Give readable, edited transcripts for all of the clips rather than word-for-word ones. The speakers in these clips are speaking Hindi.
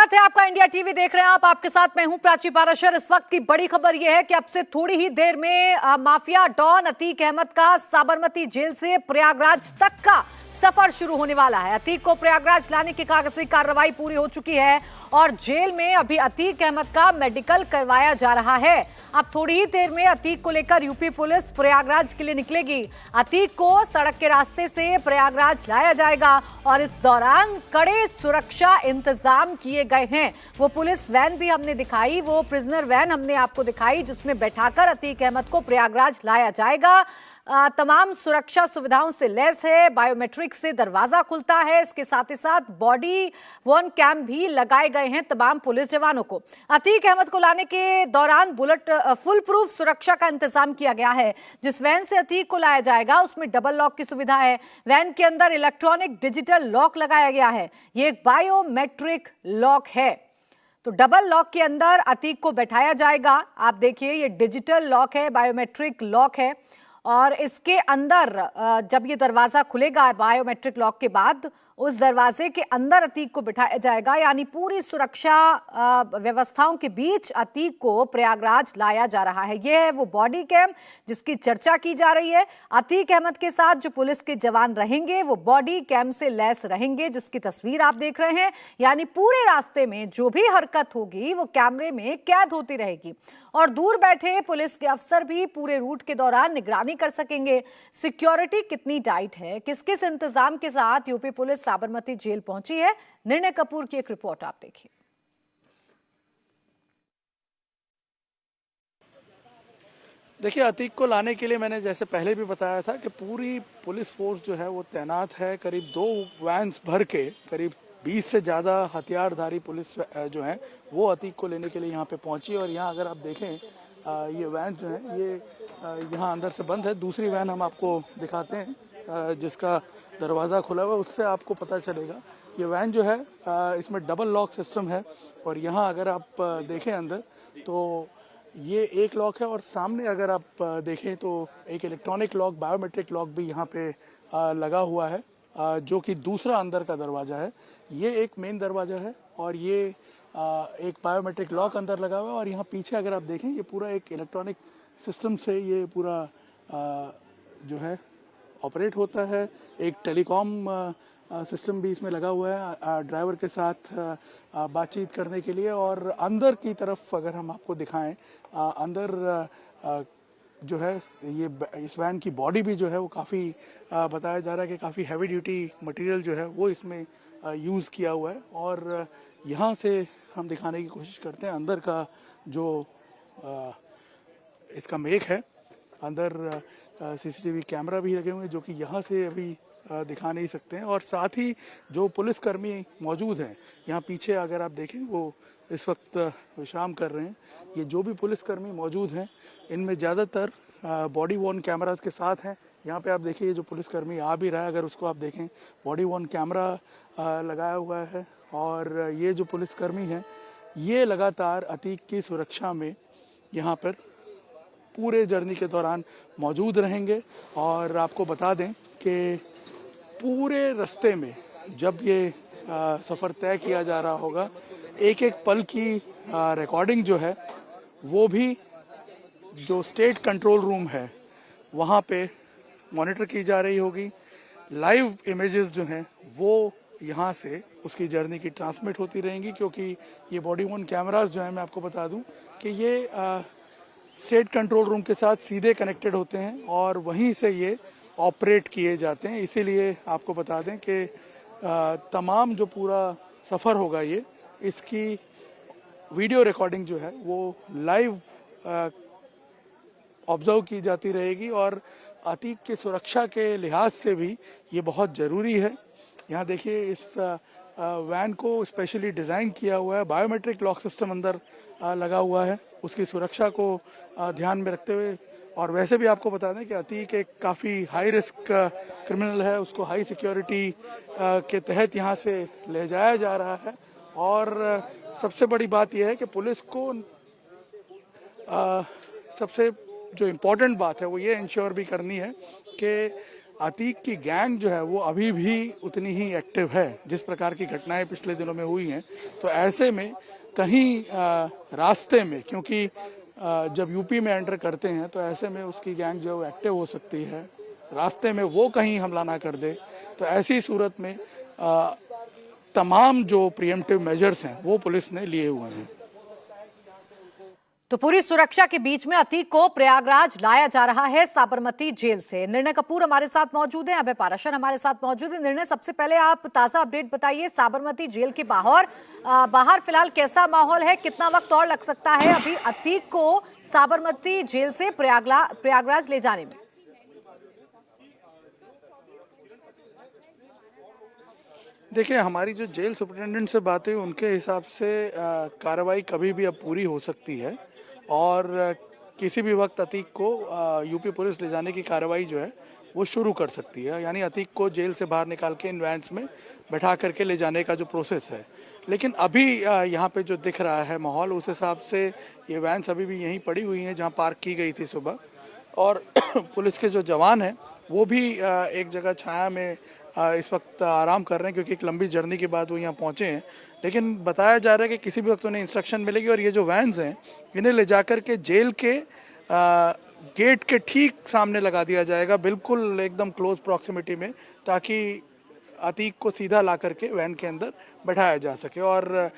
स्वागत है आपका। इंडिया टीवी देख रहे हैं आप, आपके साथ मैं हूं प्राची पाराशर। इस वक्त की बड़ी खबर यह है कि अब से थोड़ी ही देर में माफिया डॉन अतीक अहमद का साबरमती जेल से प्रयागराज तक का सफर शुरू होने वाला है। अतीक को प्रयागराज लाने की कागजी कार्रवाई पूरी हो चुकी है और जेल में अभी अतीक अहमद का मेडिकल करवाया जा रहा है। अब थोड़ी ही देर में अतीक को लेकर यूपी पुलिस प्रयागराज के लिए निकलेगी। अतीक को सड़क के रास्ते से प्रयागराज लाया जाएगा और इस दौरान कड़े सुरक्षा इंतजाम किए गए हैं। वो पुलिस वैन भी हमने दिखाई, वो प्रिजनर वैन हमने आपको दिखाई जिसमें बैठाकर अतीक अहमद को प्रयागराज लाया जाएगा। तमाम सुरक्षा सुविधाओं से लैस है। बायोमेट्रिक से दरवाजा खुलता है। इसके साथ ही साथ बॉडी वर्न कैम भी लगाए गए हैं तमाम पुलिस जवानों को। अतीक अहमद को लाने के दौरान फुल प्रूफ सुरक्षा का इंतजाम किया गया है। जिस वैन से अतीक को लाया जाएगा उसमें डबल लॉक की सुविधा है। वैन के अंदर इलेक्ट्रॉनिक डिजिटल लॉक लगाया गया है। ये एक बायोमेट्रिक लॉक है। तो डबल लॉक के अंदर अतीक को बैठाया जाएगा। आप देखिए, ये डिजिटल लॉक है, बायोमेट्रिक लॉक है और इसके अंदर जब ये दरवाजा खुलेगा बायोमेट्रिक लॉक के बाद, उस दरवाजे के अंदर अतीक को बिठाया जाएगा। यानी पूरी सुरक्षा व्यवस्थाओं के बीच अतीक को प्रयागराज लाया जा रहा है। यह है वो बॉडी कैम जिसकी चर्चा की जा रही है। अतीक अहमद के साथ जो पुलिस के जवान रहेंगे वो बॉडी कैम से लैस रहेंगे, जिसकी तस्वीर आप देख रहे हैं। यानी पूरे रास्ते में जो भी हरकत होगी वो कैमरे में कैद होती रहेगी और दूर बैठे पुलिस के अफसर भी पूरे रूट के दौरान निगरानी कर सकेंगे। सिक्योरिटी कितनी टाइट है, किस किस इंतजाम के साथ यूपी पुलिस साबरमती जेल पहुंची है, निर्णय कपूर की एक रिपोर्ट आप देखिए। देखिए, अतीक को लाने के लिए मैंने जैसे पहले भी बताया था कि पूरी पुलिस फोर्स जो है वो तैनात है। करीब 2 वैन्स भर के करीब 20 से ज़्यादा हथियारधारी पुलिस जो है वो अतीक को लेने के लिए यहाँ पे पहुंची। और यहाँ अगर आप देखें, ये वैन जो है ये यहाँ अंदर से बंद है। दूसरी वैन हम आपको दिखाते हैं जिसका दरवाज़ा खुला हुआ है, उससे आपको पता चलेगा। ये वैन जो है इसमें डबल लॉक सिस्टम है और यहाँ अगर आप देखें अंदर तो ये एक लॉक है और सामने अगर आप देखें तो एक इलेक्ट्रॉनिक लॉक, बायोमेट्रिक लॉक भी यहाँ पे लगा हुआ है, जो कि दूसरा अंदर का दरवाज़ा है। ये एक मेन दरवाज़ा है और ये एक बायोमेट्रिक लॉक अंदर लगा हुआ है। और यहाँ पीछे अगर आप देखें, ये पूरा एक इलेक्ट्रॉनिक सिस्टम से ये पूरा जो है ऑपरेट होता है। एक टेलीकॉम सिस्टम भी इसमें लगा हुआ है ड्राइवर के साथ बातचीत करने के लिए। और अंदर की तरफ अगर हम आपको दिखाएं, अंदर जो है ये इस वैन की बॉडी भी जो है वो काफ़ी बताया जा रहा है कि काफ़ी हैवी ड्यूटी मटेरियल जो है वो इसमें यूज़ किया हुआ है। और यहाँ से हम दिखाने की कोशिश करते हैं अंदर का जो इसका मेक है। अंदर सीसीटीवी कैमरा भी लगे हुए हैं जो कि यहाँ से अभी दिखा नहीं सकते हैं। और साथ ही जो पुलिसकर्मी मौजूद हैं यहाँ पीछे अगर आप देखें, वो इस वक्त विश्राम कर रहे हैं। ये जो भी पुलिसकर्मी मौजूद हैं इनमें ज़्यादातर बॉडी वॉर्न कैमरास के साथ हैं। यहाँ पे आप देखिए, ये जो पुलिसकर्मी आ भी रहा है, अगर उसको आप देखें, बॉडी वॉर्न कैमरा लगाया हुआ है। और ये जो पुलिसकर्मी हैं ये लगातार अतीक की सुरक्षा में यहाँ पर पूरे जर्नी के दौरान मौजूद रहेंगे। और आपको बता दें कि पूरे रास्ते में जब ये सफ़र तय किया जा रहा होगा, एक एक पल की रिकॉर्डिंग जो है वो भी जो स्टेट कंट्रोल रूम है वहाँ पे मॉनिटर की जा रही होगी। लाइव इमेजेस जो हैं वो यहाँ से उसकी जर्नी की ट्रांसमिट होती रहेंगी, क्योंकि ये बॉडी वॉर्न कैमरास जो है, मैं आपको बता दूं कि ये स्टेट कंट्रोल रूम के साथ सीधे कनेक्टेड होते हैं और वहीं से ये ऑपरेट किए जाते हैं। इसीलिए आपको बता दें कि तमाम जो पूरा सफ़र होगा ये, इसकी वीडियो रिकॉर्डिंग जो है वो लाइव ऑब्जर्व की जाती रहेगी। और अतीक की सुरक्षा के लिहाज से भी ये बहुत ज़रूरी है। यहाँ देखिए, इस वैन को स्पेशली डिज़ाइन किया हुआ है, बायोमेट्रिक लॉक सिस्टम अंदर लगा हुआ है उसकी सुरक्षा को ध्यान में रखते हुए। और वैसे भी आपको बता दें कि अतीक एक काफ़ी हाई रिस्क क्रिमिनल है, उसको हाई सिक्योरिटी के तहत यहाँ से ले जाया जा रहा है। और सबसे बड़ी बात यह है कि पुलिस को सबसे जो इम्पोर्टेंट बात है वो ये इंश्योर भी करनी है कि अतीक की गैंग जो है वो अभी भी उतनी ही एक्टिव है जिस प्रकार की घटनाएं पिछले दिनों में हुई हैं। तो ऐसे में कहीं रास्ते में, क्योंकि जब यूपी में एंटर करते हैं तो ऐसे में उसकी गैंग जो एक्टिव हो सकती है, रास्ते में वो कहीं हमला ना कर दे। तो ऐसी सूरत में तमाम जो प्रिएम्प्टिव मेजर्स हैं वो पुलिस ने लिए हुए हैं। तो पूरी सुरक्षा के बीच में अतीक को प्रयागराज लाया जा रहा है साबरमती जेल से। निर्णय कपूर हमारे साथ मौजूद हैं, अभय पाराशर हमारे साथ मौजूद हैं। निर्णय, सबसे पहले आप ताजा अपडेट बताइए साबरमती जेल के बाहर फिलहाल कैसा माहौल है, कितना वक्त और लग सकता है अभी अतीक को साबरमती जेल से प्रयागराज ले जाने में? देखिए, हमारी जो जेल सुपरिटेंडेंट से बात हुई उनके हिसाब से कार्रवाई कभी भी अब पूरी हो सकती है और किसी भी वक्त अतीक को यूपी पुलिस ले जाने की कार्रवाई जो है वो शुरू कर सकती है। यानी अतीक को जेल से बाहर निकाल के इन वैन्स में बैठा करके ले जाने का जो प्रोसेस है। लेकिन अभी यहाँ पे जो दिख रहा है माहौल, उस हिसाब से ये वैन्स अभी भी यहीं पड़ी हुई हैं जहाँ पार्क की गई थी सुबह, और पुलिस के जो जवान हैं वो भी एक जगह छाया में इस वक्त आराम कर रहे हैं, क्योंकि एक लंबी जर्नी के बाद वो यहाँ पहुँचे हैं। लेकिन बताया जा रहा है कि किसी भी वक्त उन्हें इंस्ट्रक्शन मिलेगी और ये जो वैन्स हैं इन्हें ले जाकर के जेल के गेट के ठीक सामने लगा दिया जाएगा, बिल्कुल एकदम क्लोज प्रॉक्सिमिटी में, ताकि अतीक को सीधा ला करके वैन के अंदर बैठाया जा सके। और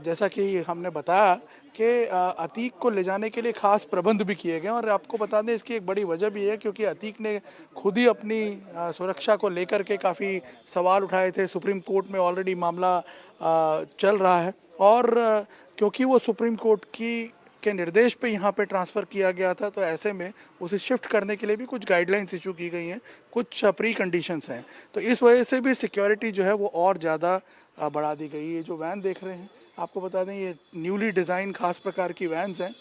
जैसा कि हमने बताया कि अतीक को ले जाने के लिए खास प्रबंध भी किए गए। और आपको बता दें, इसकी एक बड़ी वजह भी है क्योंकि अतीक ने खुद ही अपनी सुरक्षा को लेकर के काफ़ी सवाल उठाए थे। सुप्रीम कोर्ट में ऑलरेडी मामला चल रहा है और क्योंकि वो सुप्रीम कोर्ट के निर्देश पे यहाँ पे ट्रांसफ़र किया गया था, तो ऐसे में उसे शिफ्ट करने के लिए भी कुछ गाइडलाइंस इशू की गई हैं, कुछ प्री कंडीशंस हैं। तो इस वजह से भी सिक्योरिटी जो है वो और ज़्यादा बढ़ा दी गई है। ये जो वैन देख रहे हैं, आपको बता दें ये न्यूली डिज़ाइन खास प्रकार की वैन्स हैं,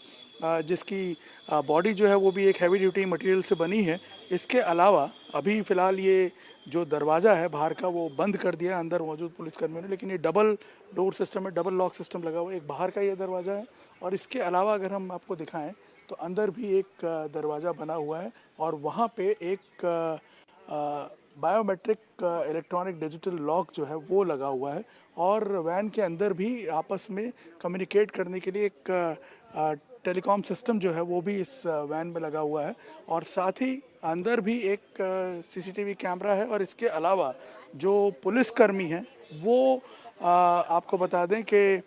जिसकी बॉडी जो है वो भी एक हैवी ड्यूटी मटेरियल से बनी है। इसके अलावा अभी फ़िलहाल ये जो दरवाज़ा है बाहर का वो बंद कर दिया है अंदर मौजूद पुलिसकर्मियों ने, लेकिन ये डबल डोर सिस्टम है, डबल लॉक सिस्टम लगा हुआ है। एक बाहर का ये दरवाज़ा है और इसके अलावा अगर हम आपको दिखाएं तो अंदर भी एक दरवाज़ा बना हुआ है और वहाँ पे एक बायोमेट्रिक इलेक्ट्रॉनिक डिजिटल लॉक जो है वो लगा हुआ है। और वैन के अंदर भी आपस में कम्युनिकेट करने के लिए एक टेलीकॉम सिस्टम जो है वो भी इस वैन में लगा हुआ है। और साथ ही अंदर भी एक सीसीटीवी कैमरा है। और इसके अलावा जो पुलिसकर्मी हैं वो आपको बता दें कि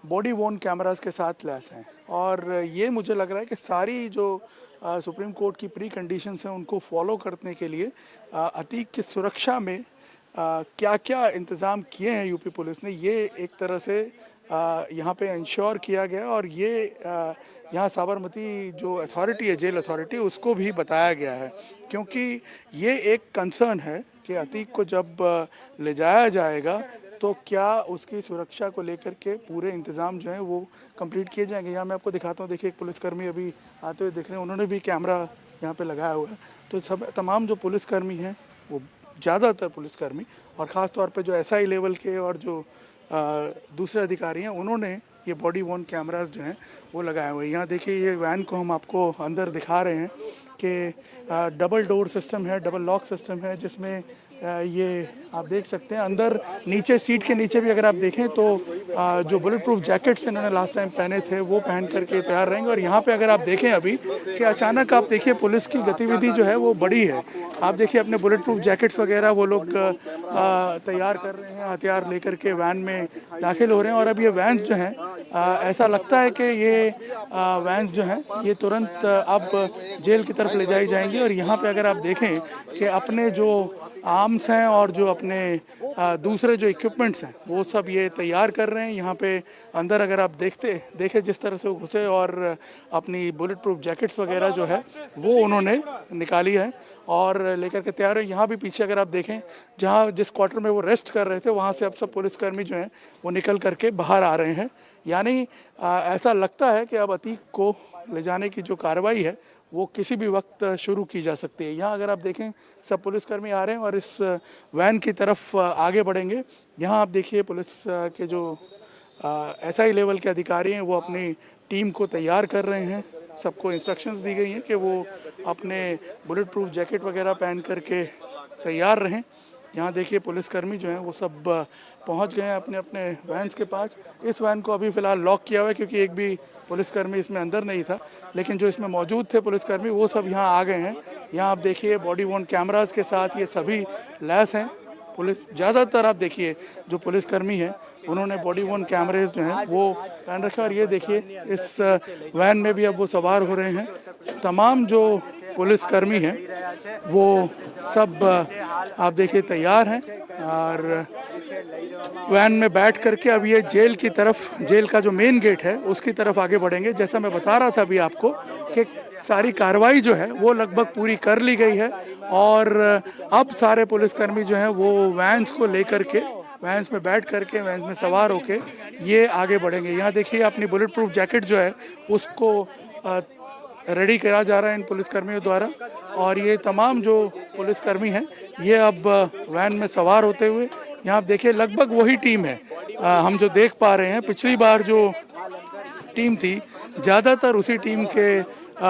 बॉडी वोर्न कैमरास के साथ लैस हैं। और ये मुझे लग रहा है कि सारी जो सुप्रीम कोर्ट की प्री कंडीशंस हैं उनको फॉलो करने के लिए अतीक की सुरक्षा में क्या क्या इंतज़ाम किए हैं यूपी पुलिस ने, ये एक तरह से यहाँ पे इंश्योर किया गया। और ये यहाँ साबरमती जो अथॉरिटी है, जेल अथॉरिटी, उसको भी बताया गया है, क्योंकि ये एक कंसर्न है कि अतीक को जब ले जाया जाएगा तो क्या उसकी सुरक्षा को लेकर के पूरे इंतज़ाम जो हैं वो कंप्लीट किए जाएंगे। यहाँ मैं आपको दिखाता हूँ, देखिए एक पुलिसकर्मी अभी आते हुए दिख रहे हैं, उन्होंने भी कैमरा यहाँ पे लगाया हुआ है। तो तमाम जो पुलिसकर्मी हैं वो ज़्यादातर पुलिसकर्मी और ख़ास तौर पे जो SI लेवल के और जो दूसरे अधिकारी हैं उन्होंने ये बॉडी वोर्न कैमरास जो हैं वो लगाए हुए हैं। यहाँ देखिए ये वैन को हम आपको अंदर दिखा रहे हैं कि डबल डोर सिस्टम है, डबल लॉक सिस्टम है, जिसमें ये आप देख सकते हैं अंदर नीचे सीट के नीचे भी अगर आप देखें तो जो बुलेट प्रूफ जैकेट्स इन्होंने लास्ट टाइम पहने थे वो पहन करके तैयार रहेंगे। और यहाँ पे अगर आप देखें अभी कि अचानक आप देखिए पुलिस की गतिविधि जो है वो बड़ी है। आप देखिए अपने बुलेट प्रूफ जैकेट्स वगैरह वो लोग तैयार कर रहे हैं, हथियार लेकर के वैन में दाखिल हो रहे हैं। और अब ये वैन्स जो हैं ऐसा लगता है कि ये वैन्स जो हैं ये तुरंत अब जेल की तरफ ले जाई जाएंगी। और यहाँ पे अगर आप देखें कि अपने जो आर्म्स हैं और जो अपने दूसरे जो इक्विपमेंट्स हैं वो सब ये तैयार कर रहे हैं। यहाँ पे अंदर अगर आप देखें जिस तरह से वो घुसे और अपनी बुलेट प्रूफ जैकेट्स वगैरह जो है वो उन्होंने निकाली है और लेकर के तैयार है। यहाँ भी पीछे अगर आप देखें जहाँ जिस क्वार्टर में वो रेस्ट कर रहे थे वहाँ से अब सब पुलिसकर्मी जो हैं वो निकल करके बाहर आ रहे हैं। यानी ऐसा लगता है कि अब अतीक को ले जाने की जो कार्रवाई है वो किसी भी वक्त शुरू की जा सकती है। यहाँ अगर आप देखें सब पुलिसकर्मी आ रहे हैं और इस वैन की तरफ आगे बढ़ेंगे। यहाँ आप देखिए पुलिस के जो SI लेवल के अधिकारी हैं वो अपनी टीम को तैयार कर रहे हैं सबको इंस्ट्रक्शंस दी गई हैं कि वो अपने बुलेट प्रूफ जैकेट वगैरह पहन करके तैयार रहें। यहाँ देखिए पुलिसकर्मी जो हैं वो सब पहुँच गए हैं अपने अपने वैन्स के पास। इस वैन को अभी फ़िलहाल लॉक किया हुआ है क्योंकि एक भी पुलिसकर्मी इसमें अंदर नहीं था, लेकिन जो इसमें मौजूद थे पुलिसकर्मी वो सब यहाँ आ गए हैं। यहाँ आप देखिए बॉडी वॉर्न कैमरास के साथ ये सभी लैस हैं। पुलिस ज़्यादातर आप देखिए जो पुलिसकर्मी हैं उन्होंने बॉडी वॉर्न कैमरेज जो हैं वो पहन रखे, और ये देखिए इस वैन में भी अब वो सवार हो रहे हैं। तमाम जो पुलिसकर्मी हैं वो सब आप देखिए तैयार हैं और वैन में बैठ करके अब ये जेल की तरफ, जेल का जो मेन गेट है उसकी तरफ आगे बढ़ेंगे। जैसा मैं बता रहा था अभी आपको कि सारी कार्रवाई जो है वो लगभग पूरी कर ली गई है और अब सारे पुलिसकर्मी जो हैं वो वैन्स को लेकर के, वैन्स में बैठ करके, वैन्स में सवार होके ये आगे बढ़ेंगे। यहाँ देखिए अपनी बुलेट प्रूफ जैकेट जो है उसको रेडी करा जा रहा है इन पुलिसकर्मियों द्वारा, और ये तमाम जो पुलिसकर्मी हैं ये अब वैन में सवार होते हुए, यहाँ आप देखिए लगभग वही टीम है हम जो देख पा रहे हैं। पिछली बार जो टीम थी ज़्यादातर उसी टीम के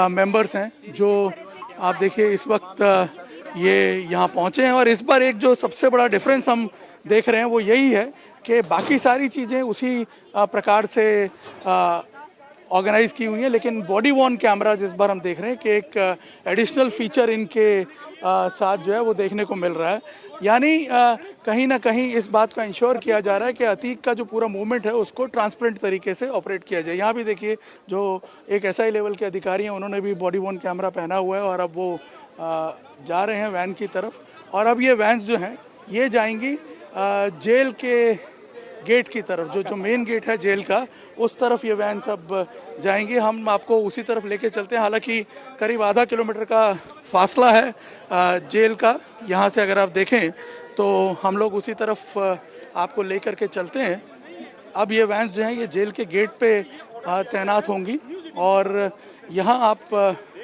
मेंबर्स हैं जो आप देखिए इस वक्त ये यहाँ पहुँचे हैं। और इस बार एक जो सबसे बड़ा डिफरेंस हम देख रहे हैं वो यही है कि बाकी सारी चीज़ें उसी प्रकार से ऑर्गेनाइज की हुई है, लेकिन बॉडी वॉर्न कैमरा जिस बार हम देख रहे हैं कि एक एडिशनल फीचर इनके साथ जो है वो देखने को मिल रहा है। यानी कहीं ना कहीं इस बात का इंश्योर किया जा रहा है कि अतीक का जो पूरा मूवमेंट है उसको ट्रांसपेरेंट तरीके से ऑपरेट किया जाए। यहाँ भी देखिए जो एक SI लेवल के अधिकारी हैं उन्होंने भी बॉडी वॉर्न कैमरा पहना हुआ है और अब वो जा रहे हैं वैन की तरफ। और अब ये वैन्स जो हैं ये जाएंगी जेल के गेट की तरफ, जो मेन गेट है जेल का, उस तरफ ये वैन सब जाएंगे। हम आपको उसी तरफ लेके चलते हैं। हालांकि करीब आधा किलोमीटर का फासला है जेल का, यहाँ से अगर आप देखें तो हम लोग उसी तरफ आपको लेकर के चलते हैं। अब ये वैन जो हैं ये जेल के गेट पे तैनात होंगी और यहाँ आप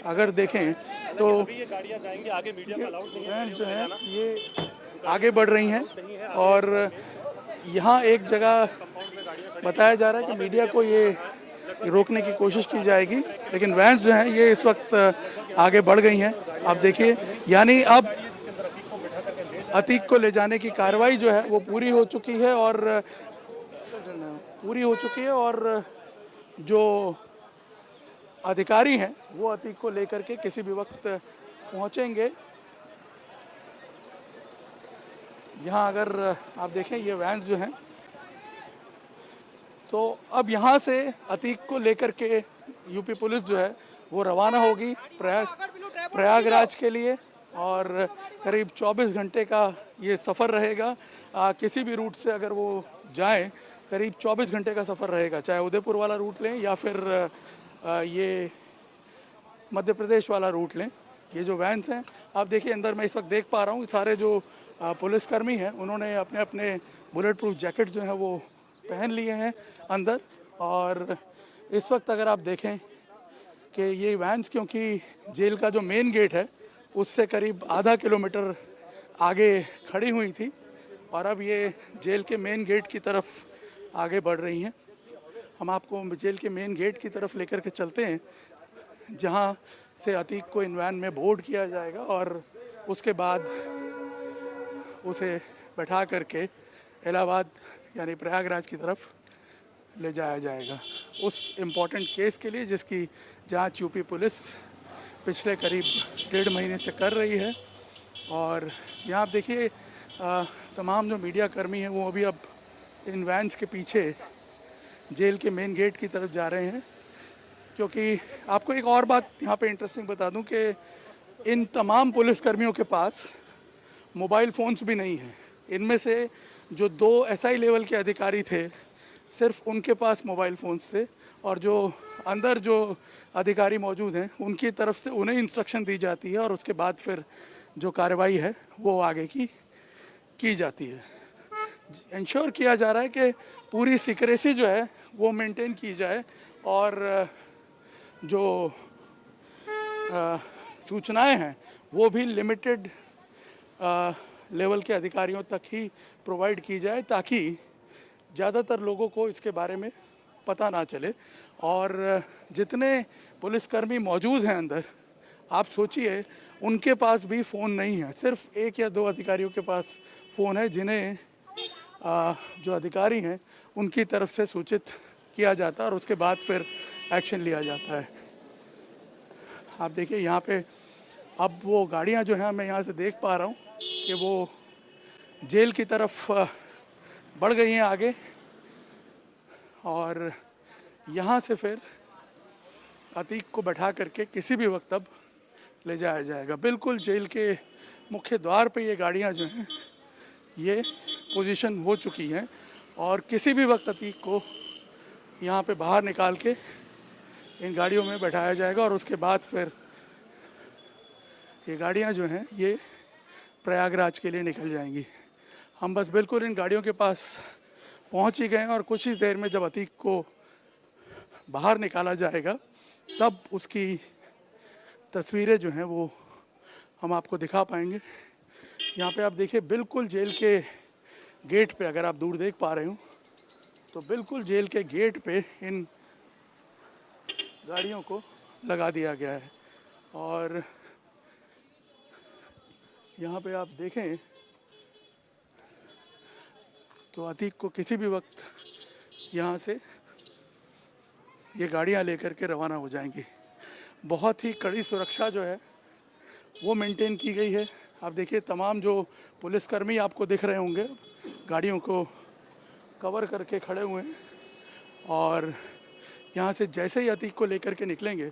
अगर देखें तो वैन जो है ये आगे बढ़ रही हैं और यहाँ एक जगह बताया जा रहा है कि मीडिया को ये रोकने की कोशिश की जाएगी, लेकिन वैन्स जो हैं ये इस वक्त आगे बढ़ गई हैं। आप देखिए यानी अब अतीक को ले जाने की कार्रवाई जो है वो पूरी हो चुकी है और जो अधिकारी हैं वो अतीक को लेकर के किसी भी वक्त पहुंचेंगे। यहाँ अगर आप देखें ये वैन्स जो हैं तो अब यहाँ से अतीक को लेकर के यूपी पुलिस जो है वो रवाना होगी प्रयागराज के लिए और करीब 24 घंटे का ये सफ़र रहेगा। किसी भी रूट से अगर वो जाएं करीब 24 घंटे का सफ़र रहेगा, चाहे उदयपुर वाला रूट लें या फिर ये मध्य प्रदेश वाला रूट लें। ये जो वैन्स हैं आप देखिए अंदर मैं इस वक्त देख पा रहा हूँ सारे जो पुलिसकर्मी हैं उन्होंने अपने अपने बुलेट प्रूफ जैकेट जो है वो पहन लिए हैं अंदर। और इस वक्त अगर आप देखें कि ये वैन्स क्योंकि जेल का जो मेन गेट है उससे करीब आधा किलोमीटर आगे खड़ी हुई थी और अब ये जेल के मेन गेट की तरफ आगे बढ़ रही हैं। हम आपको जेल के मेन गेट की तरफ लेकर के चलते हैं जहां से अतीक को इन वैन में बोर्ड किया जाएगा और उसके बाद उसे बैठा करके इलाहाबाद यानी प्रयागराज की तरफ ले जाया जाएगा उस इम्पॉर्टेंट केस के लिए जिसकी जांच यूपी पुलिस पिछले करीब 1.5 महीने से कर रही है। और यहाँ आप देखिए तमाम जो मीडिया कर्मी हैं वो अभी अब इन वैन्स के पीछे जेल के मेन गेट की तरफ जा रहे हैं, क्योंकि आपको एक और बात यहाँ पे इंटरेस्टिंग बता दूं कि इन तमाम पुलिसकर्मियों के पास मोबाइल फ़ोन्स भी नहीं हैं। इनमें से जो 2 SI लेवल के अधिकारी थे सिर्फ उनके पास मोबाइल फ़ोन्स थे और जो अंदर जो अधिकारी मौजूद हैं उनकी तरफ से उन्हें इंस्ट्रक्शन दी जाती है और उसके बाद फिर जो कार्रवाई है वो आगे की जाती है। इंश्योर किया जा रहा है कि पूरी सिक्रेसी जो है वो मेंटेन की जाए और जो सूचनाएं हैं वो भी लिमिटेड लेवल के अधिकारियों तक ही प्रोवाइड की जाए ताकि ज़्यादातर लोगों को इसके बारे में पता ना चले। और जितने पुलिसकर्मी मौजूद हैं अंदर, आप सोचिए उनके पास भी फ़ोन नहीं है, सिर्फ 1 या 2 अधिकारियों के पास फ़ोन है, जिन्हें जो अधिकारी हैं उनकी तरफ से सूचित किया जाता है और उसके बाद फिर एक्शन लिया जाता है। आप देखिए यहाँ पे अब वो गाड़ियाँ जो हैं, मैं यहाँ से देख पा रहा हूँ कि वो जेल की तरफ बढ़ गई हैं आगे, और यहाँ से फिर अतीक को बैठा करके किसी भी वक्त अब ले जाया जाएगा। बिल्कुल जेल के मुख्य द्वार पे ये गाड़ियाँ जो हैं ये पोजीशन हो चुकी हैं, और किसी भी वक्त अतीक को यहाँ पे बाहर निकाल के इन गाड़ियों में बैठाया जाएगा, और उसके बाद फिर ये गाड़ियाँ जो हैं ये प्रयागराज के लिए निकल जाएंगी। हम बस बिल्कुल इन गाड़ियों के पास पहुँच ही गए हैं, और कुछ ही देर में जब अतीक को बाहर निकाला जाएगा तब उसकी तस्वीरें जो हैं वो हम आपको दिखा पाएंगे। यहाँ पे आप देखिए बिल्कुल जेल के गेट पे, अगर आप दूर देख पा रहे हो तो बिल्कुल जेल के गेट पे इन गाड़ियों को लगा दिया गया है। और यहाँ पे आप देखें तो अतीक को किसी भी वक्त यहाँ से ये गाड़ियाँ लेकर के रवाना हो जाएंगी। बहुत ही कड़ी सुरक्षा जो है वो मेंटेन की गई है। आप देखिए तमाम जो पुलिसकर्मी आपको दिख रहे होंगे गाड़ियों को कवर करके खड़े हुए हैं, और यहाँ से जैसे ही अतीक को लेकर के निकलेंगे,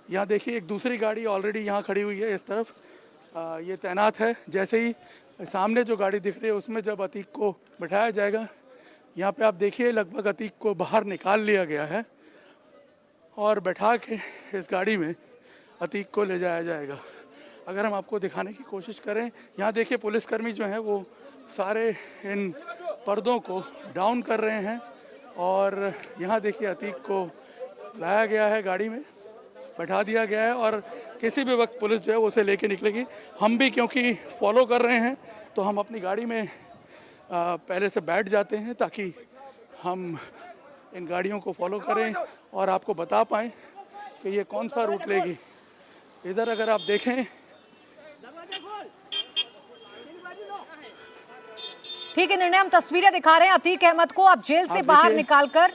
यहाँ देखिए एक दूसरी गाड़ी ऑलरेडी यहाँ खड़ी हुई है इस तरफ, ये तैनात है। जैसे ही सामने जो गाड़ी दिख रही है उसमें जब अतीक को बैठाया जाएगा, यहाँ पे आप देखिए लगभग अतीक को बाहर निकाल लिया गया है और बैठा के इस गाड़ी में अतीक को ले जाया जाएगा। अगर हम आपको दिखाने की कोशिश करें, यहाँ देखिए पुलिसकर्मी जो हैं वो सारे इन पर्दों को डाउन कर रहे हैं, और यहाँ देखिए अतीक को लाया गया है, गाड़ी में बैठा दिया गया है, और किसी भी वक्त पुलिस जो है वो उसे लेके निकलेगी। हम भी क्योंकि फॉलो कर रहे हैं तो हम अपनी गाड़ी में पहले से बैठ जाते हैं ताकि हम इन गाड़ियों को फॉलो करें और आपको बता पाएँ कि ये कौन सा रूट लेगी। इधर अगर आप देखें, ठीक है निर्णय, हम तस्वीरें दिखा रहे हैं अतीक अहमद को अब जेल से बाहर निकालकर।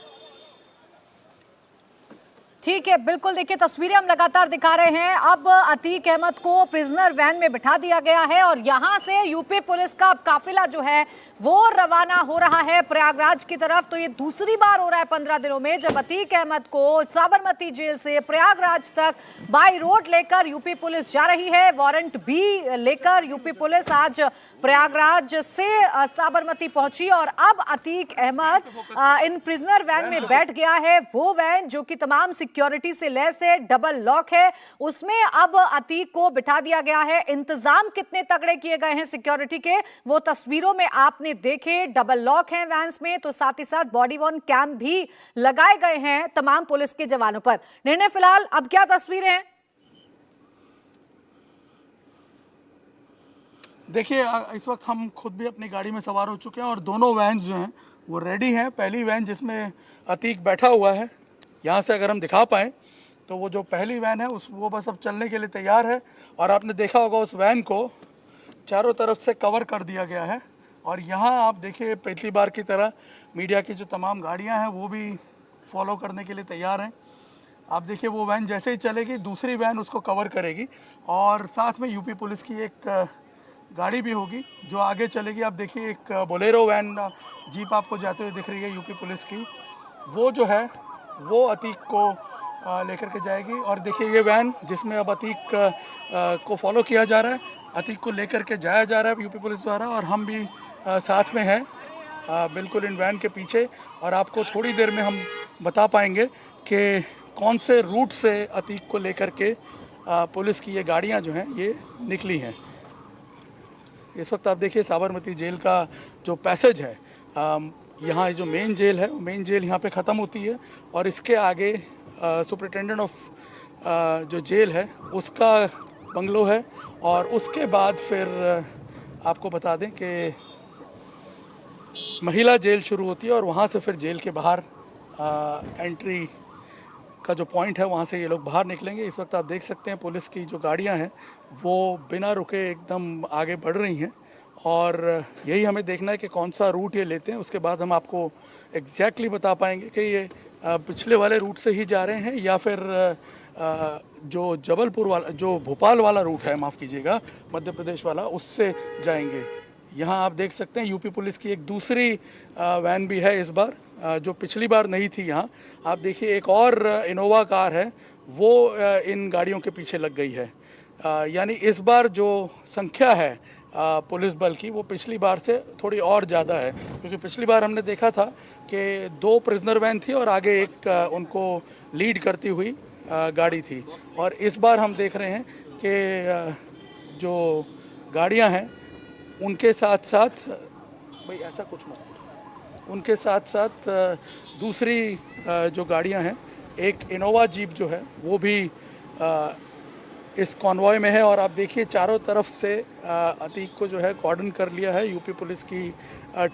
ठीक है, बिल्कुल देखिए तस्वीरें हम लगातार दिखा रहे हैं। अब अतीक अहमद को प्रिजनर वैन में बिठा दिया गया है और यहां से यूपी पुलिस का काफिला जो है वो रवाना हो रहा है प्रयागराज की तरफ। तो ये दूसरी बार हो रहा है 15 दिनों में जब अतीक अहमद को साबरमती जेल से प्रयागराज तक बाई रोड लेकर यूपी पुलिस जा रही है। वारंट भी लेकर यूपी पुलिस आज प्रयागराज से साबरमती पहुंची और अब अतीक अहमद इन प्रिजनर वैन में बैठ गया है। वो वैन जो कि तमाम सिक्योरिटी से लैस है, डबल लॉक है, उसमें अब अतीक को बिठा दिया गया है। इंतजाम कितने तगड़े किए गए हैं सिक्योरिटी के, वो तस्वीरों में आपने देखे। डबल लॉक है वैन्स में, तो साथ ही साथ बॉडी वर्न कैम भी लगाए गए हैं तमाम पुलिस के जवानों पर। निर्णय फिलहाल अब क्या तस्वीरें हैं? देखिए इस वक्त हम खुद भी अपनी गाड़ी में सवार हो चुके हैं और दोनों वैन जो हैं वो रेडी हैं। पहली वैन जिसमें अतीक बैठा हुआ है, यहाँ से अगर हम दिखा पाएँ तो वो जो पहली वैन है वो बस अब चलने के लिए तैयार है। और आपने देखा होगा उस वैन को चारों तरफ से कवर कर दिया गया है। और यहाँ आप देखिए पिछली बार की तरह मीडिया की जो तमाम गाड़ियाँ हैं वो भी फॉलो करने के लिए तैयार हैं। आप देखिए वो वैन जैसे ही चलेगी दूसरी वैन उसको कवर करेगी, और साथ में यूपी पुलिस की एक गाड़ी भी होगी जो आगे चलेगी। आप देखिए एक बोलेरो वैन जीप आपको जाते हुए दिख रही है यूपी पुलिस की, वो जो है वो अतीक को लेकर के जाएगी। और देखिए ये वैन जिसमें अब अतीक को फॉलो किया जा रहा है, अतीक को लेकर के जाया जा रहा है यूपी पुलिस द्वारा, और हम भी साथ में हैं बिल्कुल इन वैन के पीछे। और आपको थोड़ी देर में हम बता पाएंगे कि कौन से रूट से अतीक को लेकर के पुलिस की ये गाड़ियाँ जो हैं ये निकली हैं। इस वक्त आप देखिए साबरमती जेल का जो पैसेज है, यहाँ जो मेन जेल है, मेन जेल यहाँ पे ख़त्म होती है और इसके आगे सुपरिटेंडेंट ऑफ जो जेल है उसका बंगलो है। और उसके बाद फिर आपको बता दें कि महिला जेल शुरू होती है और वहाँ से फिर जेल के बाहर एंट्री का जो पॉइंट है वहाँ से ये लोग बाहर निकलेंगे। इस वक्त आप देख सकते हैं पुलिस की जो गाड़ियाँ हैं वो बिना रुके एकदम आगे बढ़ रही हैं और यही हमें देखना है कि कौन सा रूट ये लेते हैं। उसके बाद हम आपको एग्जैक्टली बता पाएंगे कि ये पिछले वाले रूट से ही जा रहे हैं या फिर जो जबलपुर वाला, जो भोपाल वाला रूट है, माफ़ कीजिएगा, मध्य प्रदेश वाला, उससे जाएंगे। यहाँ आप देख सकते हैं यूपी पुलिस की एक दूसरी वैन भी है इस बार, जो पिछली बार नहीं थी। यहाँ आप देखिए एक और इनोवा कार है वो इन गाड़ियों के पीछे लग गई है। यानी इस बार जो संख्या है पुलिस बल की वो पिछली बार से थोड़ी और ज़्यादा है, क्योंकि पिछली बार हमने देखा था कि 2 प्रिजनर वैन थी और आगे एक उनको लीड करती हुई गाड़ी थी। और इस बार हम देख रहे हैं कि जो गाड़ियां हैं उनके साथ साथ, भाई ऐसा कुछ मत, उनके साथ साथ दूसरी जो गाड़ियां हैं, एक इनोवा जीप जो है वो भी इस कॉन्वॉय में है। और आप देखिए चारों तरफ से अतीक को जो है कॉर्डन कर लिया है यूपी पुलिस की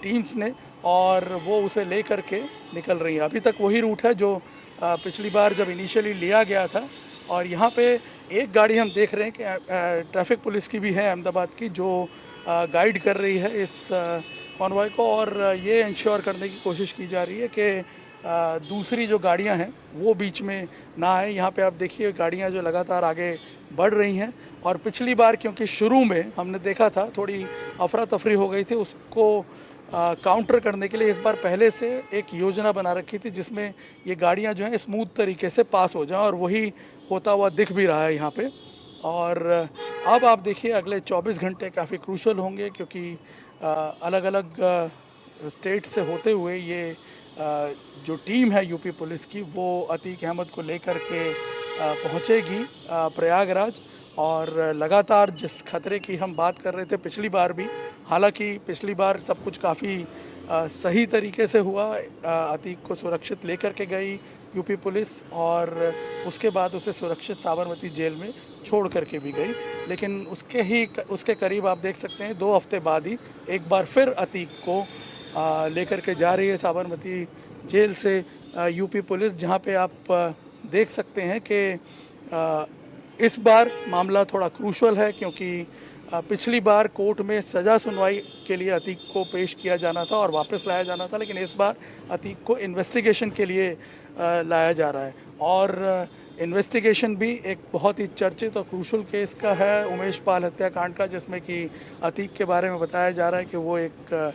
टीम्स ने और वो उसे ले करके निकल रही है। अभी तक वही रूट है जो पिछली बार जब इनिशियली लिया गया था। और यहाँ पे एक गाड़ी हम देख रहे हैं कि ट्रैफिक पुलिस की भी है अहमदाबाद की, जो गाइड कर रही है इस कॉन्वॉय को और ये इंश्योर करने की कोशिश की जा रही है कि दूसरी जो गाड़ियां हैं वो बीच में ना आए। यहाँ पे आप देखिए गाड़ियां जो लगातार आगे बढ़ रही हैं। और पिछली बार क्योंकि शुरू में हमने देखा था थोड़ी अफरा तफरी हो गई थी, उसको काउंटर करने के लिए इस बार पहले से एक योजना बना रखी थी जिसमें ये गाड़ियां जो हैं स्मूथ तरीके से पास हो जाएं और वही होता हुआ दिख भी रहा है यहाँ पे। और अब आप देखिए अगले 24 घंटे काफ़ी क्रूशल होंगे, क्योंकि अलग अलग स्टेट से होते हुए ये जो टीम है यूपी पुलिस की वो अतीक अहमद को लेकर के पहुंचेगी प्रयागराज। और लगातार जिस खतरे की हम बात कर रहे थे पिछली बार भी, हालांकि पिछली बार सब कुछ काफ़ी सही तरीके से हुआ, अतीक को सुरक्षित लेकर के गई यूपी पुलिस और उसके बाद उसे सुरक्षित साबरमती जेल में छोड़ करके भी गई। लेकिन उसके करीब आप देख सकते हैं 2 हफ्ते बाद ही एक बार फिर अतीक को लेकर के जा रही है साबरमती जेल से यूपी पुलिस, जहां पे आप देख सकते हैं कि इस बार मामला थोड़ा क्रूशल है, क्योंकि पिछली बार कोर्ट में सज़ा सुनवाई के लिए अतीक को पेश किया जाना था और वापस लाया जाना था, लेकिन इस बार अतीक को इन्वेस्टिगेशन के लिए लाया जा रहा है। और इन्वेस्टिगेशन भी एक बहुत ही चर्चित और क्रूशल केस का है, उमेश पाल हत्याकांड का, जिसमें कि अतीक के बारे में बताया जा रहा है कि वो एक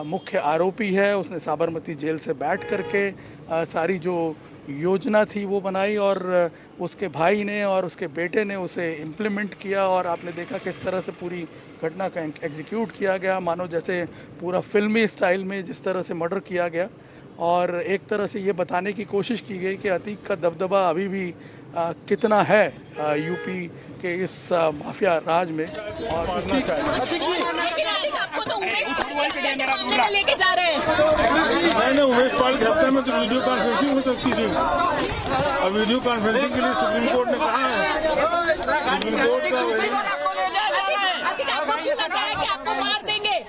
मुख्य आरोपी है। उसने साबरमती जेल से बैठ करके सारी जो योजना थी वो बनाई और उसके भाई ने और उसके बेटे ने उसे इम्प्लीमेंट किया। और आपने देखा किस तरह से पूरी घटना का एग्जीक्यूट किया गया, मानो जैसे पूरा फिल्मी स्टाइल में जिस तरह से मर्डर किया गया। और एक तरह से ये बताने की कोशिश की गई कि अतीक का दबदबा अभी भी कितना है यूपी के इस माफिया राज में। और लेके जा रहे हैं नहीं, उमेश पाल के हफ्ते में तो वीडियो कॉन्फ्रेंसिंग हो सकती थी। अब वीडियो कॉन्फ्रेंसिंग के लिए सुप्रीम कोर्ट ने कहा है, सुप्रीम कोर्ट का कि आपको मार देंगे।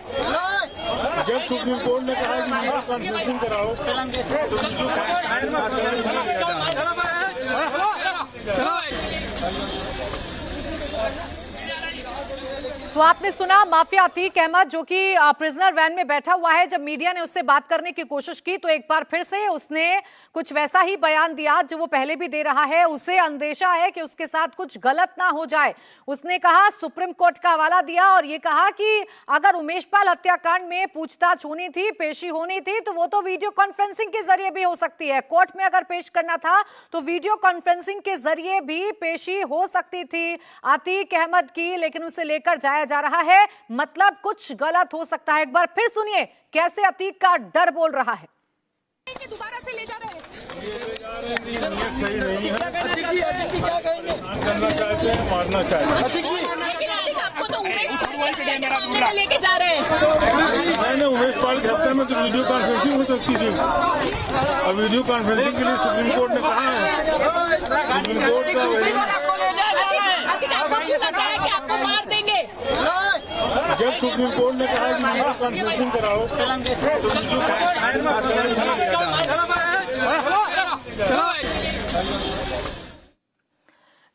जब सुप्रीम कोर्ट ने कहा कि वीडियो कॉन्फ्रेंसिंग कराओ तो आपने सुना माफिया अतीक अहमद जो कि प्रिजनर वैन में बैठा हुआ है। जब मीडिया ने उससे बात करने की कोशिश की तो एक बार फिर से उसने कुछ वैसा ही बयान दिया जो वो पहले भी दे रहा है। उसे अंदेशा है कि उसके साथ कुछ गलत ना हो जाए। उसने कहा, सुप्रीम कोर्ट का हवाला दिया और ये कहा कि अगर उमेश पाल हत्याकांड में पूछताछ होनी थी, पेशी होनी थी, तो वो तो वीडियो कॉन्फ्रेंसिंग के जरिए भी हो सकती है। कोर्ट में अगर पेश करना था तो वीडियो कॉन्फ्रेंसिंग के जरिए भी पेशी हो सकती थी अतीक अहमद की, लेकिन उसे लेकर जाया जा रहा है, मतलब कुछ गलत हो सकता है। एक बार फिर सुनिए कैसे अतीक का डर बोल रहा है। दोबारा से ले जा रहे हैं, सही नहीं है। करना चाहते हैं, मारना चाहते हैं। आपको तो उमेश लेके जा रहे हैं। नहीं, उमेश पाल के हफ्ते में तो वीडियो कॉन्फ्रेंसिंग हो सकती थी। अब वीडियो कॉन्फ्रेंसिंग के लिए सुप्रीम कोर्ट ने कहा है, सुप्रीम कोर्ट का कि आपको मार देंगे। जब सुप्रीम कोर्ट ने कहा कि वीडियो कॉन्फ्रेंसिंग कराओ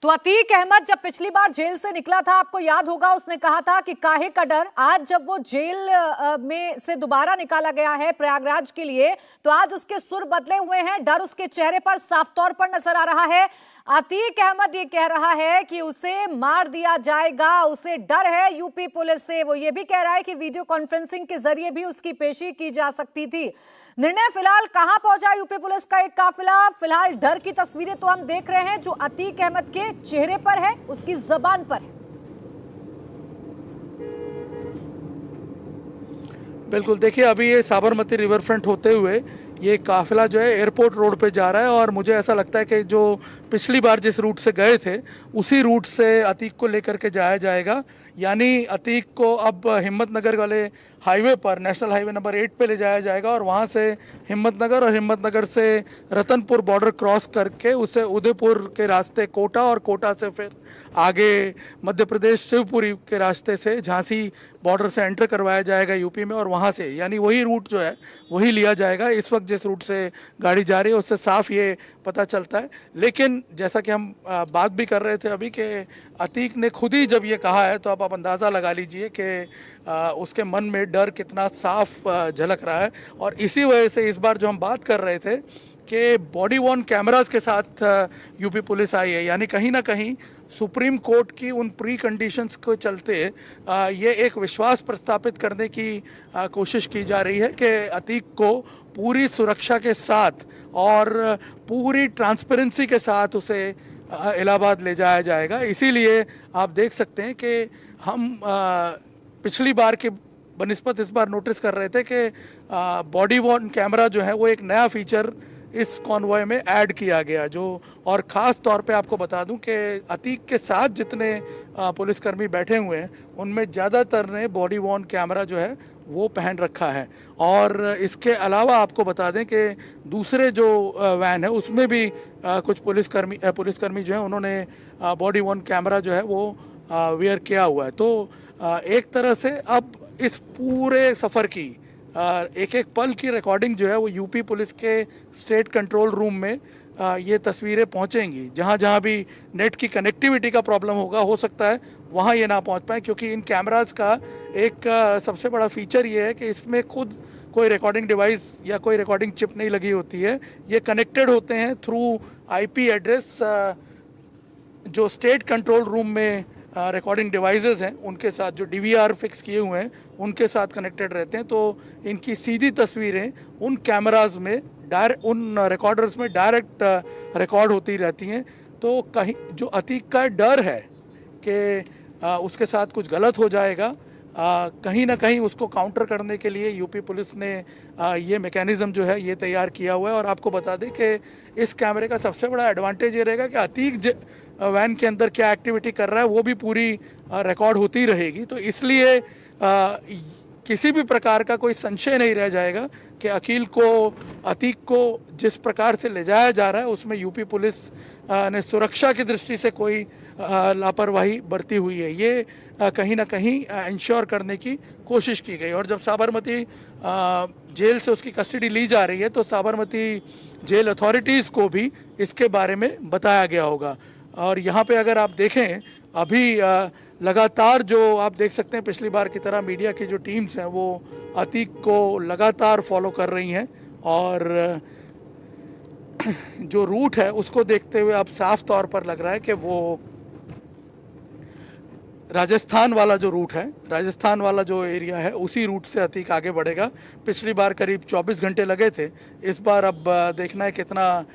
तो अतीक अहमद जब पिछली बार जेल से निकला था, आपको याद होगा, उसने कहा था कि काहे का डर। आज जब वो जेल में से दोबारा निकाला गया है प्रयागराज के लिए, तो आज उसके सुर बदले हुए हैं, डर उसके चेहरे पर साफ तौर पर नजर आ रहा है। अतीक अहमद ये कह रहा है कि उसे मार दिया जाएगा, उसे डर है यूपी पुलिस से। वो ये भी कह रहा है कि वीडियो कॉन्फ्रेंसिंग के जरिए भी उसकी पेशी की जा सकती थी। निर्णय फिलहाल कहां पहुंचा यूपी पुलिस का एक काफिला। फिलहाल डर की तस्वीरें तो हम देख रहे हैं जो अतीक अहमद के चेहरे पर है, उसकी जबान पर है। बिल्कुल, देखिए अभी ये साबरमती रिवर फ्रंट होते हुए ये काफिला जो है एयरपोर्ट रोड पे जा रहा है और मुझे ऐसा लगता है कि जो पिछली बार जिस रूट से गए थे उसी रूट से अतीक को लेकर के जाया जाएगा। यानी अतीक को अब हिम्मतनगर वाले हाईवे पर, नेशनल हाईवे नंबर 8 पे ले जाया जाएगा और वहाँ से हिम्मतनगर और हिम्मतनगर से रतनपुर बॉर्डर क्रॉस करके उसे उदयपुर के रास्ते कोटा और कोटा से फिर आगे मध्य प्रदेश शिवपुरी के रास्ते से झांसी बॉर्डर से एंटर करवाया जाएगा यूपी में और वहाँ से, यानी वही रूट जो है वही लिया जाएगा। इस वक्त जिस रूट से गाड़ी जा रही है उससे साफ ये पता चलता है। लेकिन जैसा कि हम बात भी कर रहे थे अभी कि अतीक ने खुद ही जब ये कहा है तो आप अंदाज़ा लगा लीजिए कि उसके मन में डर कितना साफ झलक रहा है। और इसी वजह से इस बार जो हम बात कर रहे थे कि बॉडी वॉर्न कैमरास के साथ यूपी पुलिस आई है, यानी कहीं ना कहीं सुप्रीम कोर्ट की उन प्री कंडीशंस को चलते ये एक विश्वास प्रस्थापित करने की कोशिश की जा रही है कि अतीक को पूरी सुरक्षा के साथ और पूरी ट्रांसपेरेंसी के साथ उसे इलाहाबाद ले जाया जाएगा। इसीलिए आप देख सकते हैं कि हम पिछली बार के बनिस्बत इस बार नोटिस कर रहे थे कि बॉडी वॉर्न कैमरा जो है वो एक नया फीचर इस कॉन्वॉय में ऐड किया गया। जो और ख़ास तौर पे आपको बता दूं कि अतीक के साथ जितने पुलिसकर्मी बैठे हुए हैं उनमें ज़्यादातर ने बॉडी वॉर्न कैमरा जो है वो पहन रखा है। और इसके अलावा आपको बता दें कि दूसरे जो वैन है उसमें भी कुछ पुलिसकर्मी जो है उन्होंने बॉडी वॉर्न कैमरा जो है वो वेयर किया हुआ है। तो एक तरह से अब इस पूरे सफ़र की एक एक पल की रिकॉर्डिंग जो है वो यूपी पुलिस के स्टेट कंट्रोल रूम में ये तस्वीरें पहुंचेंगी। जहां जहां भी नेट की कनेक्टिविटी का प्रॉब्लम होगा, हो सकता है वहां ये ना पहुंच पाए, क्योंकि इन कैमरास का एक सबसे बड़ा फीचर ये है कि इसमें खुद कोई रिकॉर्डिंग डिवाइस या कोई रिकॉर्डिंग चिप नहीं लगी होती है। ये कनेक्टेड होते हैं थ्रू आईपी एड्रेस जो स्टेट कंट्रोल रूम में रिकॉर्डिंग डिवाइसेस हैं उनके साथ, जो डीवीआर फिक्स किए हुए हैं उनके साथ कनेक्टेड रहते हैं। तो इनकी सीधी तस्वीरें उन कैमरास में उन रिकॉर्डर्स में डायरेक्ट रिकॉर्ड होती रहती हैं। तो कहीं जो अतीक का डर है कि उसके साथ कुछ गलत हो जाएगा, कहीं ना कहीं उसको काउंटर करने के लिए यूपी पुलिस ने ये मैकेनिज़्म जो है ये तैयार किया हुआ है। और आपको बता दें कि इस कैमरे का सबसे बड़ा एडवांटेज ये रहेगा कि अतीक वैन के अंदर क्या एक्टिविटी कर रहा है वो भी पूरी रिकॉर्ड होती रहेगी। तो इसलिए किसी भी प्रकार का कोई संशय नहीं रह जाएगा कि अतीक को जिस प्रकार से ले जाया जा रहा है उसमें यूपी पुलिस ने सुरक्षा की दृष्टि से कोई लापरवाही बरती हुई है। ये कहीं ना कहीं इंश्योर करने की कोशिश की गई। और जब साबरमती जेल से उसकी कस्टडी ली जा रही है तो साबरमती जेल अथॉरिटीज़ को भी इसके बारे में बताया गया होगा। और यहाँ पे अगर आप देखें अभी लगातार जो आप देख सकते हैं पिछली बार की तरह मीडिया की जो टीम्स हैं वो अतीक को लगातार फॉलो कर रही हैं। और जो रूट है उसको देखते हुए अब साफ तौर पर लग रहा है कि वो राजस्थान वाला जो रूट है, राजस्थान वाला जो एरिया है उसी रूट से अतीक आगे बढ़ेगा। पिछली बार करीब 24 घंटे लगे थे, इस बार अब देखना है कितना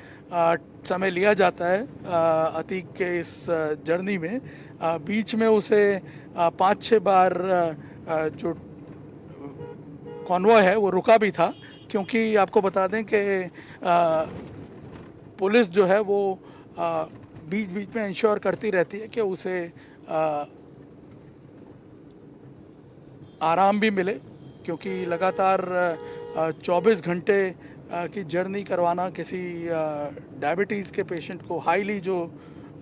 समय लिया जाता है अतीक के इस जर्नी में। बीच में उसे 5-6 बार जो कॉन्वॉय है वो रुका भी था, क्योंकि आपको बता दें कि पुलिस जो है वो बीच बीच में इंश्योर करती रहती है कि उसे आराम भी मिले, क्योंकि लगातार 24 घंटे की जर्नी करवाना किसी डायबिटीज़ के पेशेंट को, हाईली जो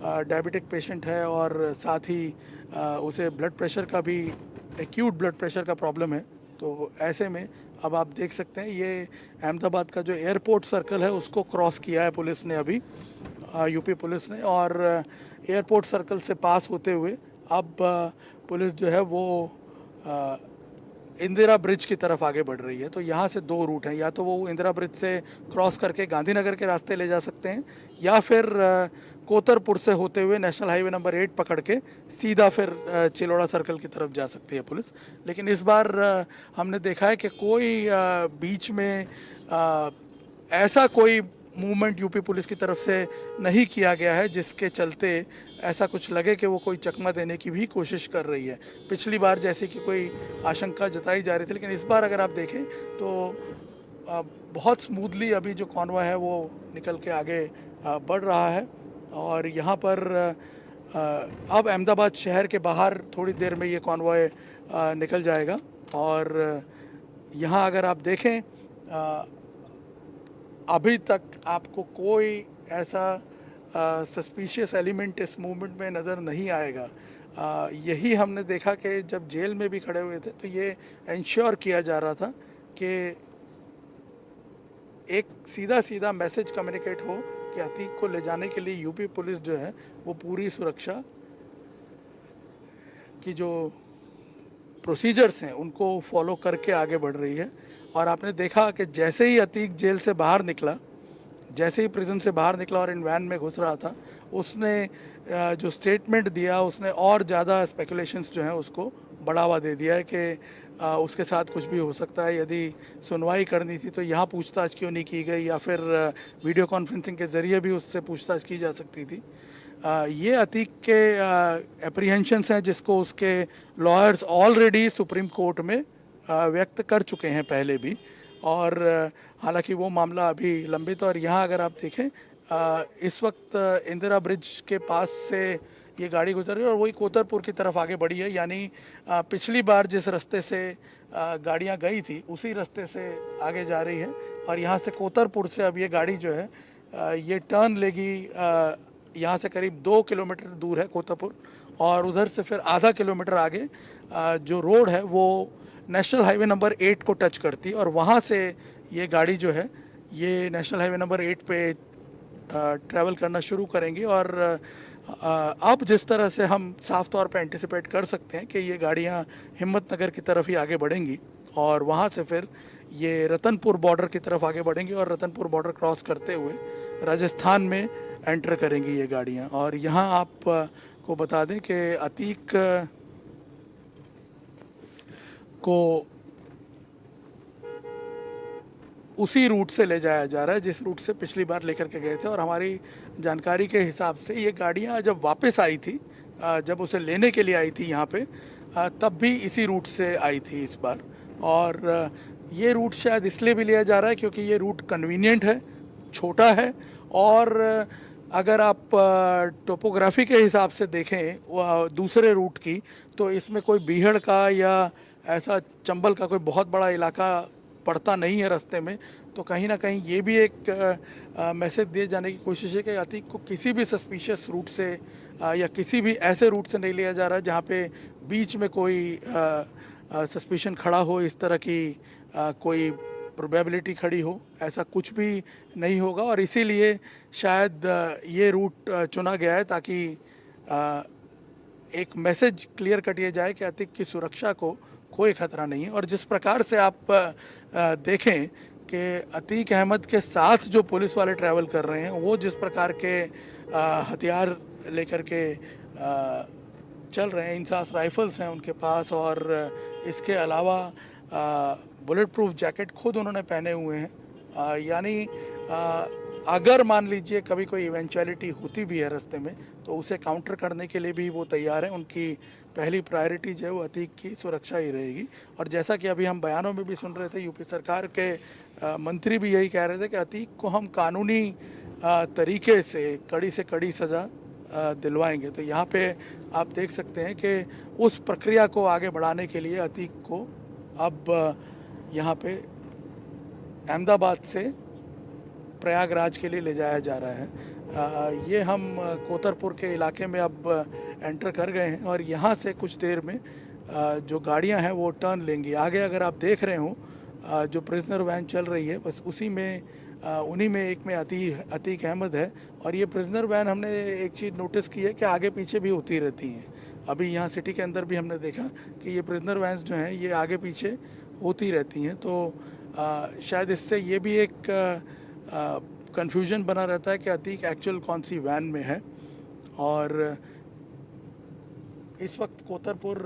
डायबिटिक पेशेंट है और साथ ही उसे ब्लड प्रेशर का भी, एक्यूट ब्लड प्रेशर का प्रॉब्लम है, तो ऐसे में अब आप देख सकते हैं ये अहमदाबाद का जो एयरपोर्ट सर्कल है उसको क्रॉस किया है पुलिस ने अभी। यूपी पुलिस ने, और एयरपोर्ट सर्कल से पास होते हुए अब पुलिस जो है वो इंदिरा ब्रिज की तरफ आगे बढ़ रही है। तो यहाँ से दो रूट हैं, या तो वो इंदिरा ब्रिज से क्रॉस करके गांधीनगर के रास्ते ले जा सकते हैं, या फिर कोतरपुर से होते हुए नेशनल हाईवे नंबर 8 पकड़ के सीधा फिर चिलोड़ा सर्कल की तरफ जा सकती है पुलिस। लेकिन इस बार हमने देखा है कि कोई बीच में ऐसा कोई मूवमेंट यूपी पुलिस की तरफ से नहीं किया गया है जिसके चलते ऐसा कुछ लगे कि वो कोई चकमा देने की भी कोशिश कर रही है। पिछली बार जैसे कि कोई आशंका जताई जा रही थी, लेकिन इस बार अगर आप देखें तो बहुत स्मूथली अभी जो कॉन्वॉय है वो निकल के आगे बढ़ रहा है। और यहाँ पर अब अहमदाबाद शहर के बाहर थोड़ी देर में ये कॉन्वॉय निकल जाएगा। और यहाँ अगर आप देखें अभी तक आपको कोई ऐसा सस्पिशियस एलिमेंट इस मूवमेंट में नज़र नहीं आएगा। यही हमने देखा कि जब जेल में भी खड़े हुए थे तो ये इंश्योर किया जा रहा था कि एक सीधा सीधा मैसेज कम्युनिकेट हो कि अतीक को ले जाने के लिए यूपी पुलिस जो है वो पूरी सुरक्षा की जो प्रोसीजर्स हैं उनको फॉलो करके आगे बढ़ रही है। और आपने देखा कि जैसे ही अतीक जेल से बाहर निकला, जैसे ही प्रिजन से बाहर निकला और इन वैन में घुस रहा था, उसने जो स्टेटमेंट दिया उसने और ज़्यादा स्पेकुलेशंस जो हैं उसको बढ़ावा दे दिया है कि उसके साथ कुछ भी हो सकता है। यदि सुनवाई करनी थी तो यहाँ पूछताछ क्यों नहीं की गई, या फिर वीडियो कॉन्फ्रेंसिंग के ज़रिए भी उससे पूछताछ की जा सकती थी। ये अतीक के एप्रीहेंशंस हैं जिसको उसके लॉयर्स ऑलरेडी सुप्रीम कोर्ट में व्यक्त कर चुके हैं पहले भी, और हालांकि वो मामला अभी लंबित। और यहाँ अगर आप देखें इस वक्त इंदिरा ब्रिज के पास से ये गाड़ी गुजर रही है और वही कोतरपुर की तरफ आगे बढ़ी है। यानी पिछली बार जिस रास्ते से गाड़ियाँ गई थी उसी रास्ते से आगे जा रही है। और यहाँ से कोतरपुर से अब ये गाड़ी जो है ये टर्न लेगी। यहाँ से करीब 2 किलोमीटर दूर है कोतरपुर, और उधर से फिर आधा किलोमीटर आगे जो रोड है वो नेशनल हाईवे नंबर 8 को टच करती है, और वहाँ से ये गाड़ी जो है ये नेशनल हाईवे नंबर 8 पे ट्रैवल करना शुरू करेंगी। और अब जिस तरह से हम साफ तौर पे एंटिसिपेट कर सकते हैं कि ये गाड़ियाँ हिम्मतनगर की तरफ ही आगे बढ़ेंगी, और वहाँ से फिर ये रतनपुर बॉर्डर की तरफ आगे बढ़ेंगी, और रतनपुर बॉर्डर क्रॉस करते हुए राजस्थान में एंटर करेंगी ये गाड़ियाँ। और यहाँ आप को बता दें कि अतीक को उसी रूट से ले जाया जा रहा है जिस रूट से पिछली बार लेकर के गए थे। और हमारी जानकारी के हिसाब से ये गाड़ियाँ जब वापस आई थी, जब उसे लेने के लिए आई थी यहाँ पे, तब भी इसी रूट से आई थी इस बार। और ये रूट शायद इसलिए भी लिया जा रहा है क्योंकि ये रूट कन्वीनियंट है, छोटा है, और अगर आप टोपोग्राफी के हिसाब से देखें दूसरे रूट की, तो इसमें कोई बीहड़ का या ऐसा चंबल का कोई बहुत बड़ा इलाका पड़ता नहीं है रास्ते में। तो कहीं ना कहीं ये भी एक मैसेज दिए जाने की कोशिश है कि अतीक को किसी भी सस्पिशियस रूट से या किसी भी ऐसे रूट से नहीं लिया जा रहा है जहाँ पे बीच में कोई सस्पिशन खड़ा हो, इस तरह की कोई प्रोबेबिलिटी खड़ी हो, ऐसा कुछ भी नहीं होगा। और इसीलिए शायद ये रूट चुना गया है ताकि एक मैसेज क्लियर कट ये जाए कि अतीक की सुरक्षा को कोई खतरा नहीं है। और जिस प्रकार से आप देखें कि अतीक अहमद के साथ जो पुलिस वाले ट्रैवल कर रहे हैं वो जिस प्रकार के हथियार लेकर के चल रहे हैं, इंसास राइफल्स हैं उनके पास, और इसके अलावा बुलेट प्रूफ जैकेट खुद उन्होंने पहने हुए हैं। यानी अगर मान लीजिए कभी कोई इवेंचुअलिटी होती भी है रास्ते में तो उसे काउंटर करने के लिए भी वो तैयार है। उनकी पहली प्रायोरिटी जो है वो अतीक की सुरक्षा ही रहेगी। और जैसा कि अभी हम बयानों में भी सुन रहे थे, यूपी सरकार के मंत्री भी यही कह रहे थे कि अतीक को हम कानूनी तरीके से कड़ी सज़ा दिलवाएंगे। तो यहाँ पे आप देख सकते हैं कि उस प्रक्रिया को आगे बढ़ाने के लिए अतीक को अब यहाँ पे अहमदाबाद से प्रयागराज के लिए ले जाया जा रहा है। ये हम कोतरपुर के इलाके में अब एंटर कर गए हैं, और यहाँ से कुछ देर में जो गाड़ियाँ हैं वो टर्न लेंगी। आगे अगर आप देख रहे हो जो प्रिजनर वैन चल रही है, बस उसी में उन्हीं में एक में अतीक अहमद है। और ये प्रिजनर वैन हमने एक चीज़ नोटिस की है कि आगे पीछे भी होती रहती हैं। अभी यहाँ सिटी के अंदर भी हमने देखा कि ये प्रिजनर वैन्स जो हैं ये आगे पीछे होती रहती हैं। तो शायद इससे ये भी एक कन्फ्यूजन बना रहता है कि अतीक एक्चुअल कौन सी वैन में है। और इस वक्त कोतरपुर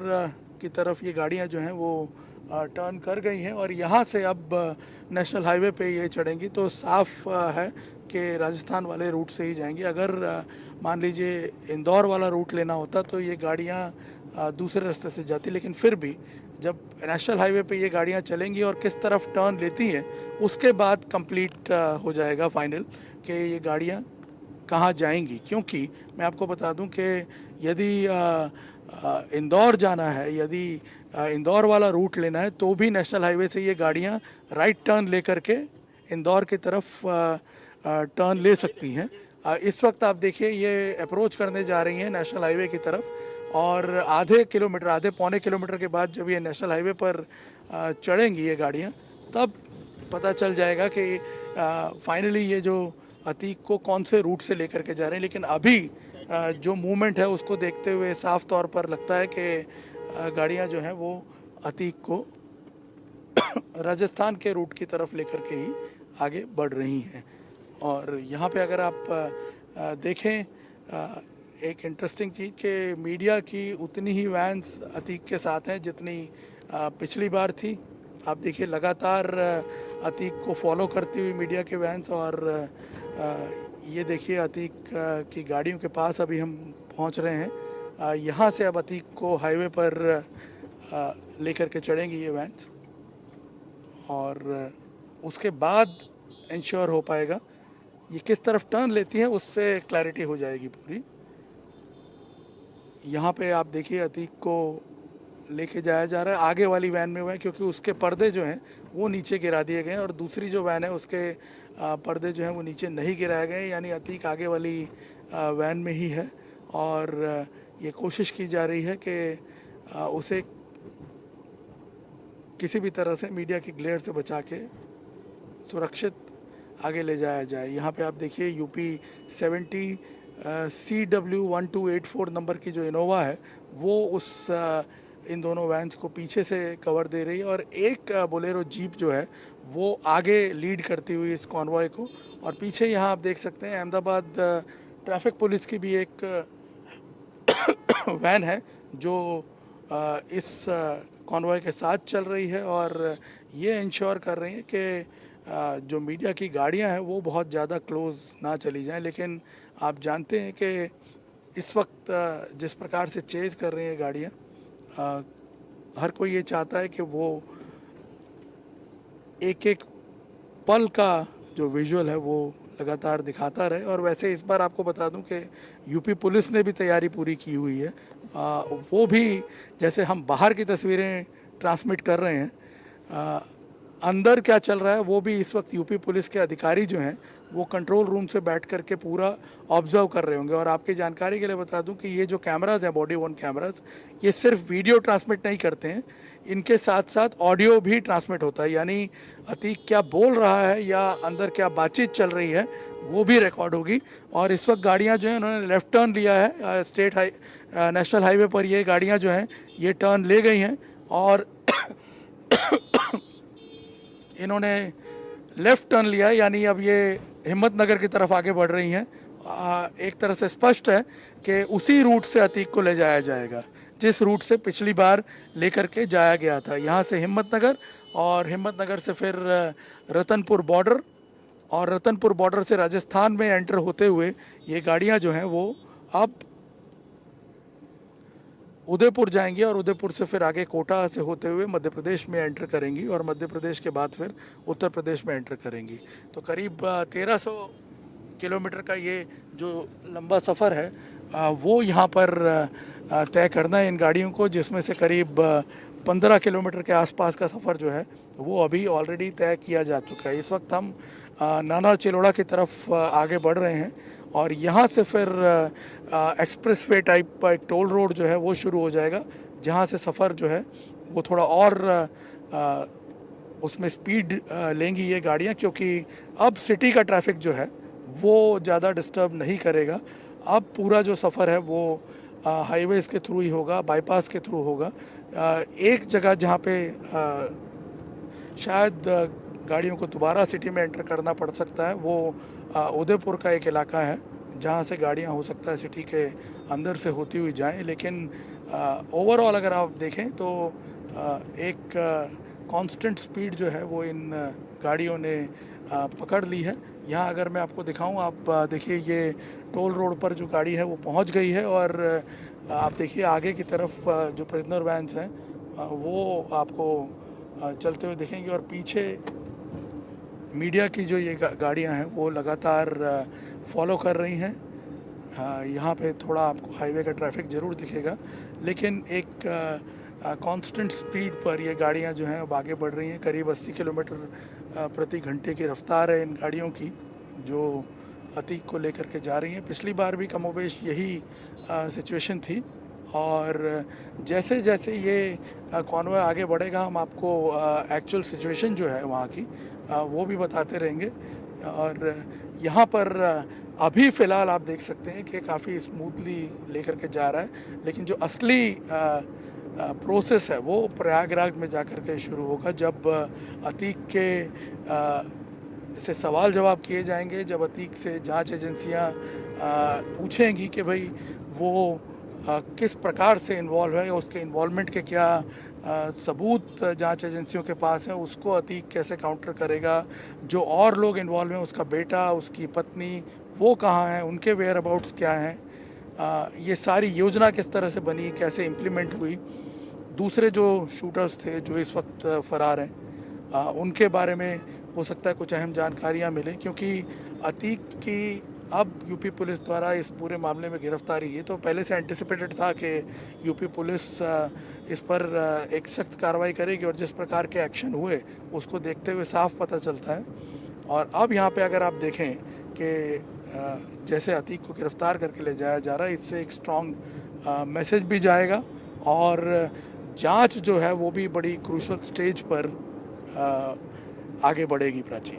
की तरफ ये गाड़ियाँ जो हैं वो टर्न कर गई हैं और यहाँ से अब नेशनल हाईवे पे ये चढ़ेंगी। तो साफ है कि राजस्थान वाले रूट से ही जाएंगी। अगर मान लीजिए इंदौर वाला रूट लेना होता तो ये गाड़ियाँ दूसरे रास्ते से जाती, लेकिन फिर भी जब नेशनल हाईवे पे ये गाड़ियाँ चलेंगी और किस तरफ टर्न लेती हैं उसके बाद कंप्लीट हो जाएगा फाइनल कि ये गाड़ियाँ कहाँ जाएंगी। क्योंकि मैं आपको बता दूं कि यदि इंदौर जाना है, यदि इंदौर वाला रूट लेना है तो भी नेशनल हाईवे से ये गाड़ियाँ राइट टर्न लेकर के इंदौर की तरफ टर्न ले सकती हैं। इस वक्त आप देखिए ये अप्रोच करने जा रही हैं नेशनल हाईवे की तरफ और आधे पौने किलोमीटर के बाद जब ये नेशनल हाईवे पर चढ़ेंगी ये गाड़ियाँ तब पता चल जाएगा कि फाइनली ये जो अतीक को कौन से रूट से लेकर के जा रहे हैं। लेकिन अभी जो मूवमेंट है उसको देखते हुए साफ तौर पर लगता है कि गाड़ियां जो हैं वो अतीक को राजस्थान के रूट की तरफ लेकर के ही आगे बढ़ रही हैं। और यहाँ पे अगर आप देखें एक इंटरेस्टिंग चीज़ कि मीडिया की उतनी ही वैन्स अतीक के साथ हैं जितनी पिछली बार थी। आप देखिए लगातार अतीक को फॉलो करती हुई मीडिया के वैन्स। और ये देखिए अतीक की गाड़ियों के पास अभी हम पहुंच रहे हैं। यहाँ से अब अतीक को हाईवे पर लेकर के चढ़ेंगी ये वैन्स और उसके बाद इंश्योर हो पाएगा ये किस तरफ टर्न लेती है, उससे क्लैरिटी हो जाएगी पूरी। यहाँ पे आप देखिए अतीक को लेके जाया जा रहा है आगे वाली वैन में हुआ है क्योंकि उसके पर्दे जो हैं वो नीचे गिरा दिए गए हैं और दूसरी जो वैन है उसके पर्दे जो हैं वो नीचे नहीं गिराए गए, यानी अतीक आगे वाली वैन में ही है। और ये कोशिश की जा रही है कि उसे किसी भी तरह से मीडिया की ग्लेयर से बचा के सुरक्षित आगे ले जाया जाए। यहाँ पे आप देखिए यूपी 70 CW1284 नंबर की जो इनोवा है वो उस इन दोनों वैन्स को पीछे से कवर दे रही है और एक बोलेरो जीप जो है वो आगे लीड करती हुई इस कॉन्वॉय को। और पीछे यहाँ आप देख सकते हैं अहमदाबाद ट्रैफिक पुलिस की भी एक वैन है जो इस कॉन्वॉय के साथ चल रही है और ये इंश्योर कर रही है कि जो मीडिया की गाड़ियाँ हैं वो बहुत ज़्यादा क्लोज ना चली जाएं। लेकिन आप जानते हैं कि इस वक्त जिस प्रकार से चेज कर रही हैं गाड़ियाँ, हर कोई ये चाहता है कि वो एक एक पल का जो विजुअल है वो लगातार दिखाता रहे। और वैसे इस बार आपको बता दूं कि यूपी पुलिस ने भी तैयारी पूरी की हुई है। वो भी जैसे हम बाहर की तस्वीरें ट्रांसमिट कर रहे हैं, अंदर क्या चल रहा है वो भी इस वक्त यूपी पुलिस के अधिकारी जो हैं वो कंट्रोल रूम से बैठ कर के पूरा ऑब्जर्व कर रहे होंगे। और आपकी जानकारी के लिए बता दूं कि ये जो कैमराज हैं बॉडी वर्न कैमराज, ये सिर्फ वीडियो ट्रांसमिट नहीं करते हैं, इनके साथ साथ ऑडियो भी ट्रांसमिट होता है। यानी अतीक क्या बोल रहा है या अंदर क्या बातचीत चल रही है वो भी रिकॉर्ड होगी। और इस वक्त गाड़ियाँ जो हैं उन्होंने लेफ़्ट टर्न लिया है नेशनल हाईवे पर। ये गाड़ियाँ जो हैं ये टर्न ले गई हैं और इन्होंने लेफ़्ट टर्न लिया है, यानी अब ये हिम्मतनगर की तरफ आगे बढ़ रही हैं। एक तरह से स्पष्ट है कि उसी रूट से अतीक को ले जाया जाएगा जिस रूट से पिछली बार लेकर के जाया गया था। यहाँ से हिम्मतनगर और हिम्मतनगर से फिर रतनपुर बॉर्डर और रतनपुर बॉर्डर से राजस्थान में एंटर होते हुए ये गाड़ियाँ जो हैं वो अब उदयपुर जाएंगी और उदयपुर से फिर आगे कोटा से होते हुए मध्य प्रदेश में एंटर करेंगी और मध्य प्रदेश के बाद फिर उत्तर प्रदेश में एंटर करेंगी। तो करीब 1300 किलोमीटर का ये जो लंबा सफ़र है वो यहाँ पर तय करना है इन गाड़ियों को, जिसमें से करीब 15 किलोमीटर के आसपास का सफ़र जो है वो अभी ऑलरेडी तय किया जा चुका है। इस वक्त हम नाना चिलोड़ा की तरफ आगे बढ़ रहे हैं और यहाँ से फिर एक्सप्रेस वे टाइप एक टोल रोड जो है वो शुरू हो जाएगा, जहाँ से सफ़र जो है वो थोड़ा और उसमें स्पीड लेंगी ये गाड़ियाँ, क्योंकि अब सिटी का ट्रैफिक जो है वो ज़्यादा डिस्टर्ब नहीं करेगा। अब पूरा जो सफ़र है वो हाईवेज़ के थ्रू ही होगा, बाईपास के थ्रू होगा। एक जगह जहाँ पे शायद गाड़ियों को दोबारा सिटी में एंटर करना पड़ सकता है, वो उदयपुर का एक इलाका है जहाँ से गाड़ियाँ हो सकता है सिटी के अंदर से होती हुई जाएं। लेकिन ओवरऑल अगर आप देखें तो एक कांस्टेंट स्पीड जो है वो इन गाड़ियों ने पकड़ ली है। यहाँ अगर मैं आपको दिखाऊं, आप देखिए ये टोल रोड पर जो गाड़ी है वो पहुँच गई है, और आप देखिए आगे की तरफ जो प्रिजनर वैन्स हैं वो आपको चलते हुए दिखेंगे, और पीछे मीडिया की जो ये गाड़ियाँ हैं वो लगातार फॉलो कर रही हैं। यहाँ पे थोड़ा आपको हाईवे का ट्रैफिक ज़रूर दिखेगा, लेकिन एक कांस्टेंट स्पीड पर ये गाड़ियाँ जो हैं अब आगे बढ़ रही हैं। करीब 80 किलोमीटर प्रति घंटे की रफ्तार है इन गाड़ियों की जो अतीक को लेकर के जा रही हैं। पिछली बार भी कमोबेश यही सिचुएशन थी, और जैसे जैसे ये कॉन्वॉय आगे बढ़ेगा हम आपको एक्चुअल सिचुएशन जो है वहाँ की वो भी बताते रहेंगे। और यहाँ पर अभी फ़िलहाल आप देख सकते हैं कि काफ़ी स्मूथली लेकर के जा रहा है, लेकिन जो असली प्रोसेस है वो प्रयागराज में जाकर के शुरू होगा, जब अतीक के से सवाल जवाब किए जाएंगे, जब अतीक से जांच एजेंसियां पूछेंगी कि भाई वो किस प्रकार से इन्वॉल्व है, उसके इन्वॉल्वमेंट के क्या सबूत जांच एजेंसियों के पास है, उसको अतीक कैसे काउंटर करेगा। जो और लोग इन्वॉल्व हैं, उसका बेटा, उसकी पत्नी, वो कहाँ हैं, उनके वेयर अबाउट्स क्या हैं, ये सारी योजना किस तरह से बनी, कैसे इम्प्लीमेंट हुई, दूसरे जो शूटर्स थे जो इस वक्त फरार हैं उनके बारे में हो सकता है कुछ अहम जानकारियां मिलें, क्योंकि अतीक की अब यूपी पुलिस द्वारा इस पूरे मामले में गिरफ्तारी है। तो पहले से एंटिसिपेटेड था कि यूपी पुलिस इस पर एक सख्त कार्रवाई करेगी, और जिस प्रकार के एक्शन हुए उसको देखते हुए साफ पता चलता है। और अब यहाँ पे अगर आप देखें कि जैसे अतीक को गिरफ्तार करके ले जाया जा रहा है, इससे एक स्ट्रॉन्ग मैसेज भी जाएगा, और जांच जो है वो भी बड़ी क्रूशल स्टेज पर आगे बढ़ेगी। प्राची,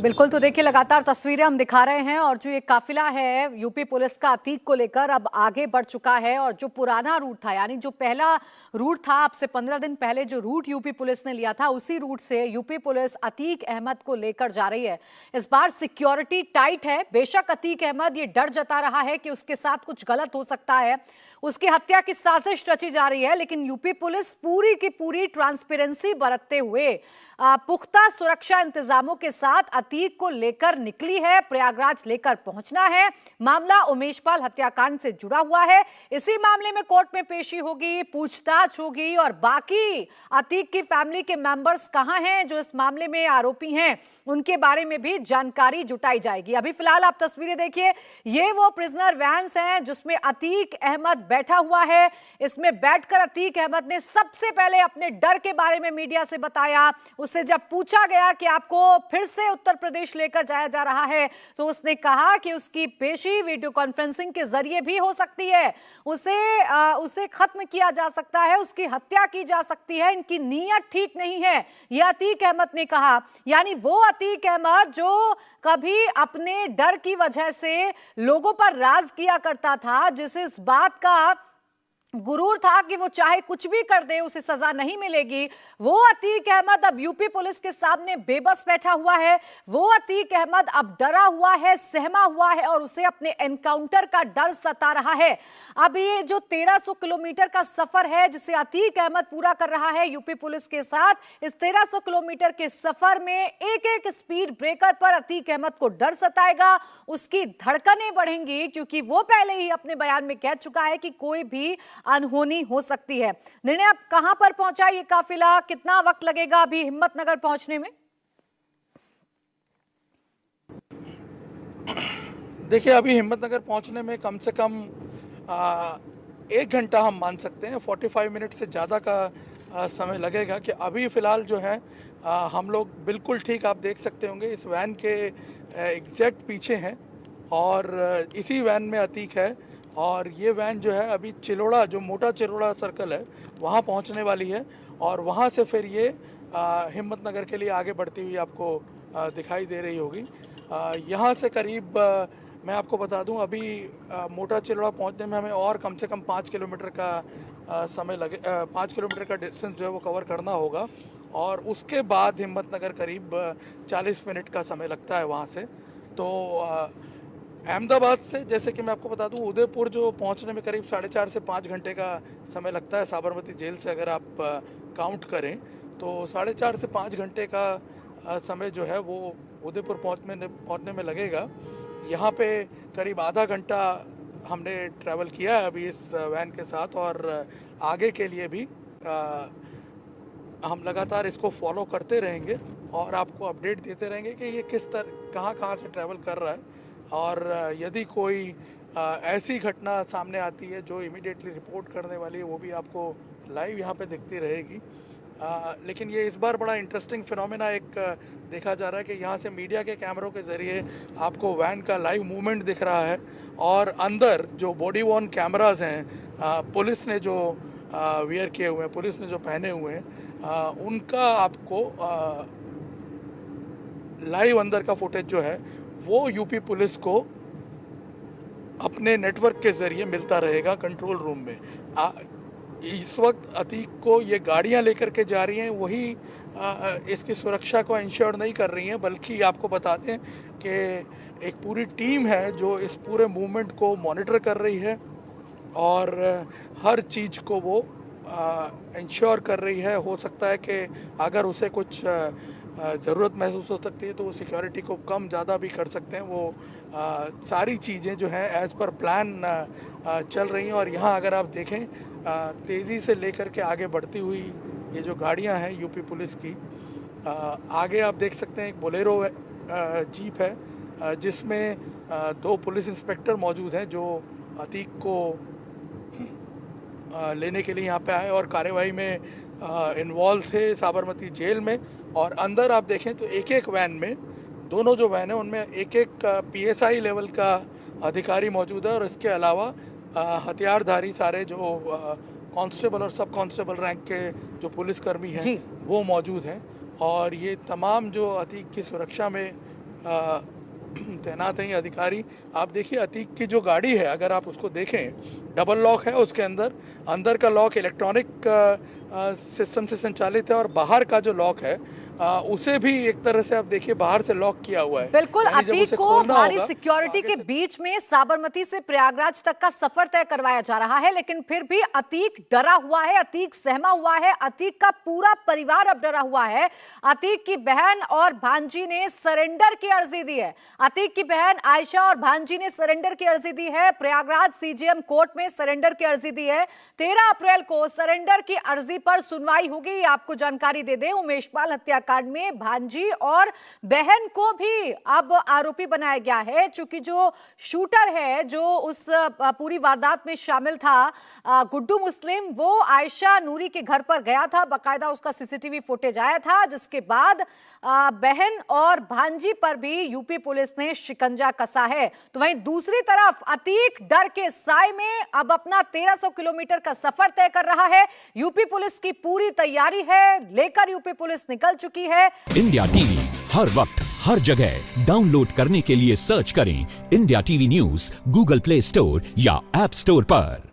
बिल्कुल, तो देखिए लगातार तस्वीरें हम दिखा रहे हैं, और जो ये काफिला है यूपी पुलिस का अतीक को लेकर अब आगे बढ़ चुका है। और जो पुराना रूट था, यानी जो पहला रूट था, अब से 15 दिन पहले जो रूट यूपी पुलिस ने लिया था, उसी रूट से यूपी पुलिस अतीक अहमद को लेकर जा रही है। इस बार सिक्योरिटी टाइट है। बेशक अतीक अहमद ये डर जता रहा है कि उसके साथ कुछ गलत हो सकता है, उसकी हत्या की साजिश रची जा रही है, लेकिन यूपी पुलिस पूरी की पूरी ट्रांसपेरेंसी बरतते हुए पुख्ता सुरक्षा इंतजामों के साथ अतीक को लेकर निकली है। प्रयागराज लेकर पहुंचना है। मामला उमेशपाल हत्याकांड से जुड़ा हुआ है। इसी मामले में कोर्ट में पेशी होगी, पूछताछ होगी, और बाकी अतीक की फैमिली के मेंबर्स कहां हैं जो इस मामले में आरोपी हैं, उनके बारे में भी जानकारी जुटाई जाएगी। अभी फिलहाल आप तस्वीरें देखिए, ये वो प्रिजनर वैन्स हैं जिसमें अतीक अहमद बैठा हुआ है। इसमें बैठकर अतीक अहमद ने सबसे पहले अपने डर के बारे में मीडिया से बताया। उससे जब पूछा गया कि आपको फिर से उत्तर प्रदेश लेकर जाया जा रहा है, तो उसने कहा कि उसकी पेशी वीडियो कॉन्फ्रेंसिंग के जरिए भी हो सकती है, उसे खत्म किया जा सकता है, उसकी हत्या की जा सकती है, इनकी नीयत ठीक नहीं है, यह अतीक अहमद ने कहा। यानी वो अतीक अहमद जो कभी अपने डर की वजह से लोगों पर राज किया करता था, जिसे इस बात का गुरूर था कि वो चाहे कुछ भी कर दे उसे सजा नहीं मिलेगी, वो अतीक अहमद अब यूपी पुलिस के सामने बेबस बैठा हुआ है। वो अतीक अहमद अब डरा हुआ है, सहमा हुआ है, और उसे अपने एनकाउंटर का डर सता रहा है। अब ये जो 1300 किलोमीटर का सफर है जिसे अतीक अहमद पूरा कर रहा है यूपी पुलिस के साथ, इस 1300 किलोमीटर के सफर में एक एक स्पीड ब्रेकर पर अतीक अहमद को डर सताएगा, उसकी धड़कनें बढ़ेंगी, क्योंकि वो पहले ही अपने बयान में कह चुका है कि कोई भी अनहोनी हो सकती है। निर्णय अब कहां पर पहुंचा ये काफिला, कितना वक्त लगेगा अभी हिम्मतनगर पहुंचने में? देखिए, अभी हिम्मतनगर पहुंचने में कम से कम 1 घंटा हम मान सकते हैं, 45 मिनट से ज़्यादा का समय लगेगा। कि अभी फ़िलहाल जो है हम लोग बिल्कुल ठीक, आप देख सकते होंगे, इस वैन के एग्जैक्ट पीछे हैं, और इसी वैन में अतीक है। और ये वैन जो है अभी चिलोड़ा, जो मोटा चिलोड़ा सर्कल है, वहाँ पहुँचने वाली है। और वहाँ से फिर ये हिम्मतनगर के लिए आगे बढ़ती हुई आपको दिखाई दे रही होगी। यहाँ से करीब मैं आपको बता दूं अभी मोटा चिलड़ा पहुंचने में हमें और कम से कम 5 किलोमीटर का समय लगे 5 किलोमीटर का डिस्टेंस जो है वो कवर करना होगा और उसके बाद हिम्मतनगर करीब 40 मिनट का समय लगता है वहाँ से। तो अहमदाबाद से जैसे कि मैं आपको बता दूं उदयपुर जो पहुंचने में करीब 4.5 से 5 घंटे का समय लगता है साबरमती जेल से, अगर आप काउंट करें तो 4.5 से 5 घंटे का समय जो है वो उदयपुर पहुंचने में लगेगा। यहाँ पे करीब आधा घंटा हमने ट्रैवल किया है अभी इस वैन के साथ और आगे के लिए भी हम लगातार इसको फॉलो करते रहेंगे और आपको अपडेट देते रहेंगे कि ये किस तरह कहाँ से ट्रैवल कर रहा है। और यदि कोई ऐसी घटना सामने आती है जो इमीडिएटली रिपोर्ट करने वाली है वो भी आपको लाइव यहाँ पे दिखती रहेगी। लेकिन ये इस बार बड़ा इंटरेस्टिंग फिनोमेना एक देखा जा रहा है कि यहाँ से मीडिया के कैमरों के ज़रिए आपको वैन का लाइव मूवमेंट दिख रहा है और अंदर जो बॉडी वॉर्न कैमरास हैं पुलिस ने जो वियर किए हुए हैं, पुलिस ने जो पहने हुए हैं उनका आपको लाइव अंदर का फुटेज जो है वो यूपी पुलिस को अपने नेटवर्क के ज़रिए मिलता रहेगा कंट्रोल रूम में। इस वक्त अतीक को ये गाड़ियां लेकर के जा रही हैं, वही इसकी सुरक्षा को इंश्योर नहीं कर रही हैं, बल्कि आपको बताते हैं कि एक पूरी टीम है जो इस पूरे मूवमेंट को मॉनिटर कर रही है और हर चीज़ को वो इंश्योर कर रही है। हो सकता है कि अगर उसे कुछ ज़रूरत महसूस हो सकती है तो वो सिक्योरिटी को कम ज़्यादा भी कर सकते हैं। वो सारी चीज़ें जो हैं एज़ पर प्लान चल रही हैं और यहाँ अगर आप देखें तेज़ी से लेकर के आगे बढ़ती हुई ये जो गाड़ियाँ हैं यूपी पुलिस की, आगे आप देख सकते हैं एक बोलेरो जीप है जिसमें 2 पुलिस इंस्पेक्टर मौजूद हैं जो अतीक को लेने के लिए यहाँ पे आए और कार्यवाही में इन्वॉल्व थे साबरमती जेल में। और अंदर आप देखें तो एक वैन में, दोनों जो वैन है उनमें एक PSI लेवल का अधिकारी मौजूद है और इसके अलावा हथियारधारी सारे जो कांस्टेबल और सब कांस्टेबल रैंक के जो पुलिसकर्मी हैं वो मौजूद हैं। और ये तमाम जो अतीक की सुरक्षा में तैनात हैं ये अधिकारी। आप देखिए अतीक की जो गाड़ी है अगर आप उसको देखें डबल लॉक है, उसके अंदर का लॉक इलेक्ट्रॉनिक सिस्टम से संचालित है और बाहर का जो लॉक है उसे भी एक तरह से आप देखिए बाहर से लॉक किया हुआ है। बिल्कुल, अतीक को भारी सिक्योरिटी के बीच में साबरमती से प्रयागराज तक का सफर तय करवाया जा रहा है, लेकिन फिर भी अतीक डरा हुआ है, अतीक सहमा हुआ है, अतीक का पूरा परिवार अब डरा हुआ है। अतीक की बहन और भांजी ने सरेंडर की अर्जी दी है। अतीक की बहन आयशा और भांजी ने सरेंडर की अर्जी दी है, प्रयागराज CJM कोर्ट में सरेंडर की अर्जी दी है। 13 अप्रैल को सरेंडर की अर्जी पर सुनवाई होगी। आपको जानकारी दे दें, उमेश पाल हत्याकांड में भांजी और बहन को भी अब आरोपी बनाया गया है, चूंकि जो शूटर है जो उस पूरी वारदात में शामिल था गुड्डू मुस्लिम, वो आयशा नूरी के घर पर गया था, बाकायदा उसका CCTV फुटेज आया था, जिसके बाद बहन और भांजी पर भी यूपी पुलिस ने शिकंजा कसा है। तो वहीं दूसरी तरफ अतीक डर के साए में अब अपना 1300 किलोमीटर का सफर तय कर रहा है। यूपी पुलिस की पूरी तैयारी है, लेकर यूपी पुलिस निकल चुकी है। इंडिया टीवी हर वक्त हर जगह डाउनलोड करने के लिए सर्च करें India TV news Google play store या ऐप स्टोर पर।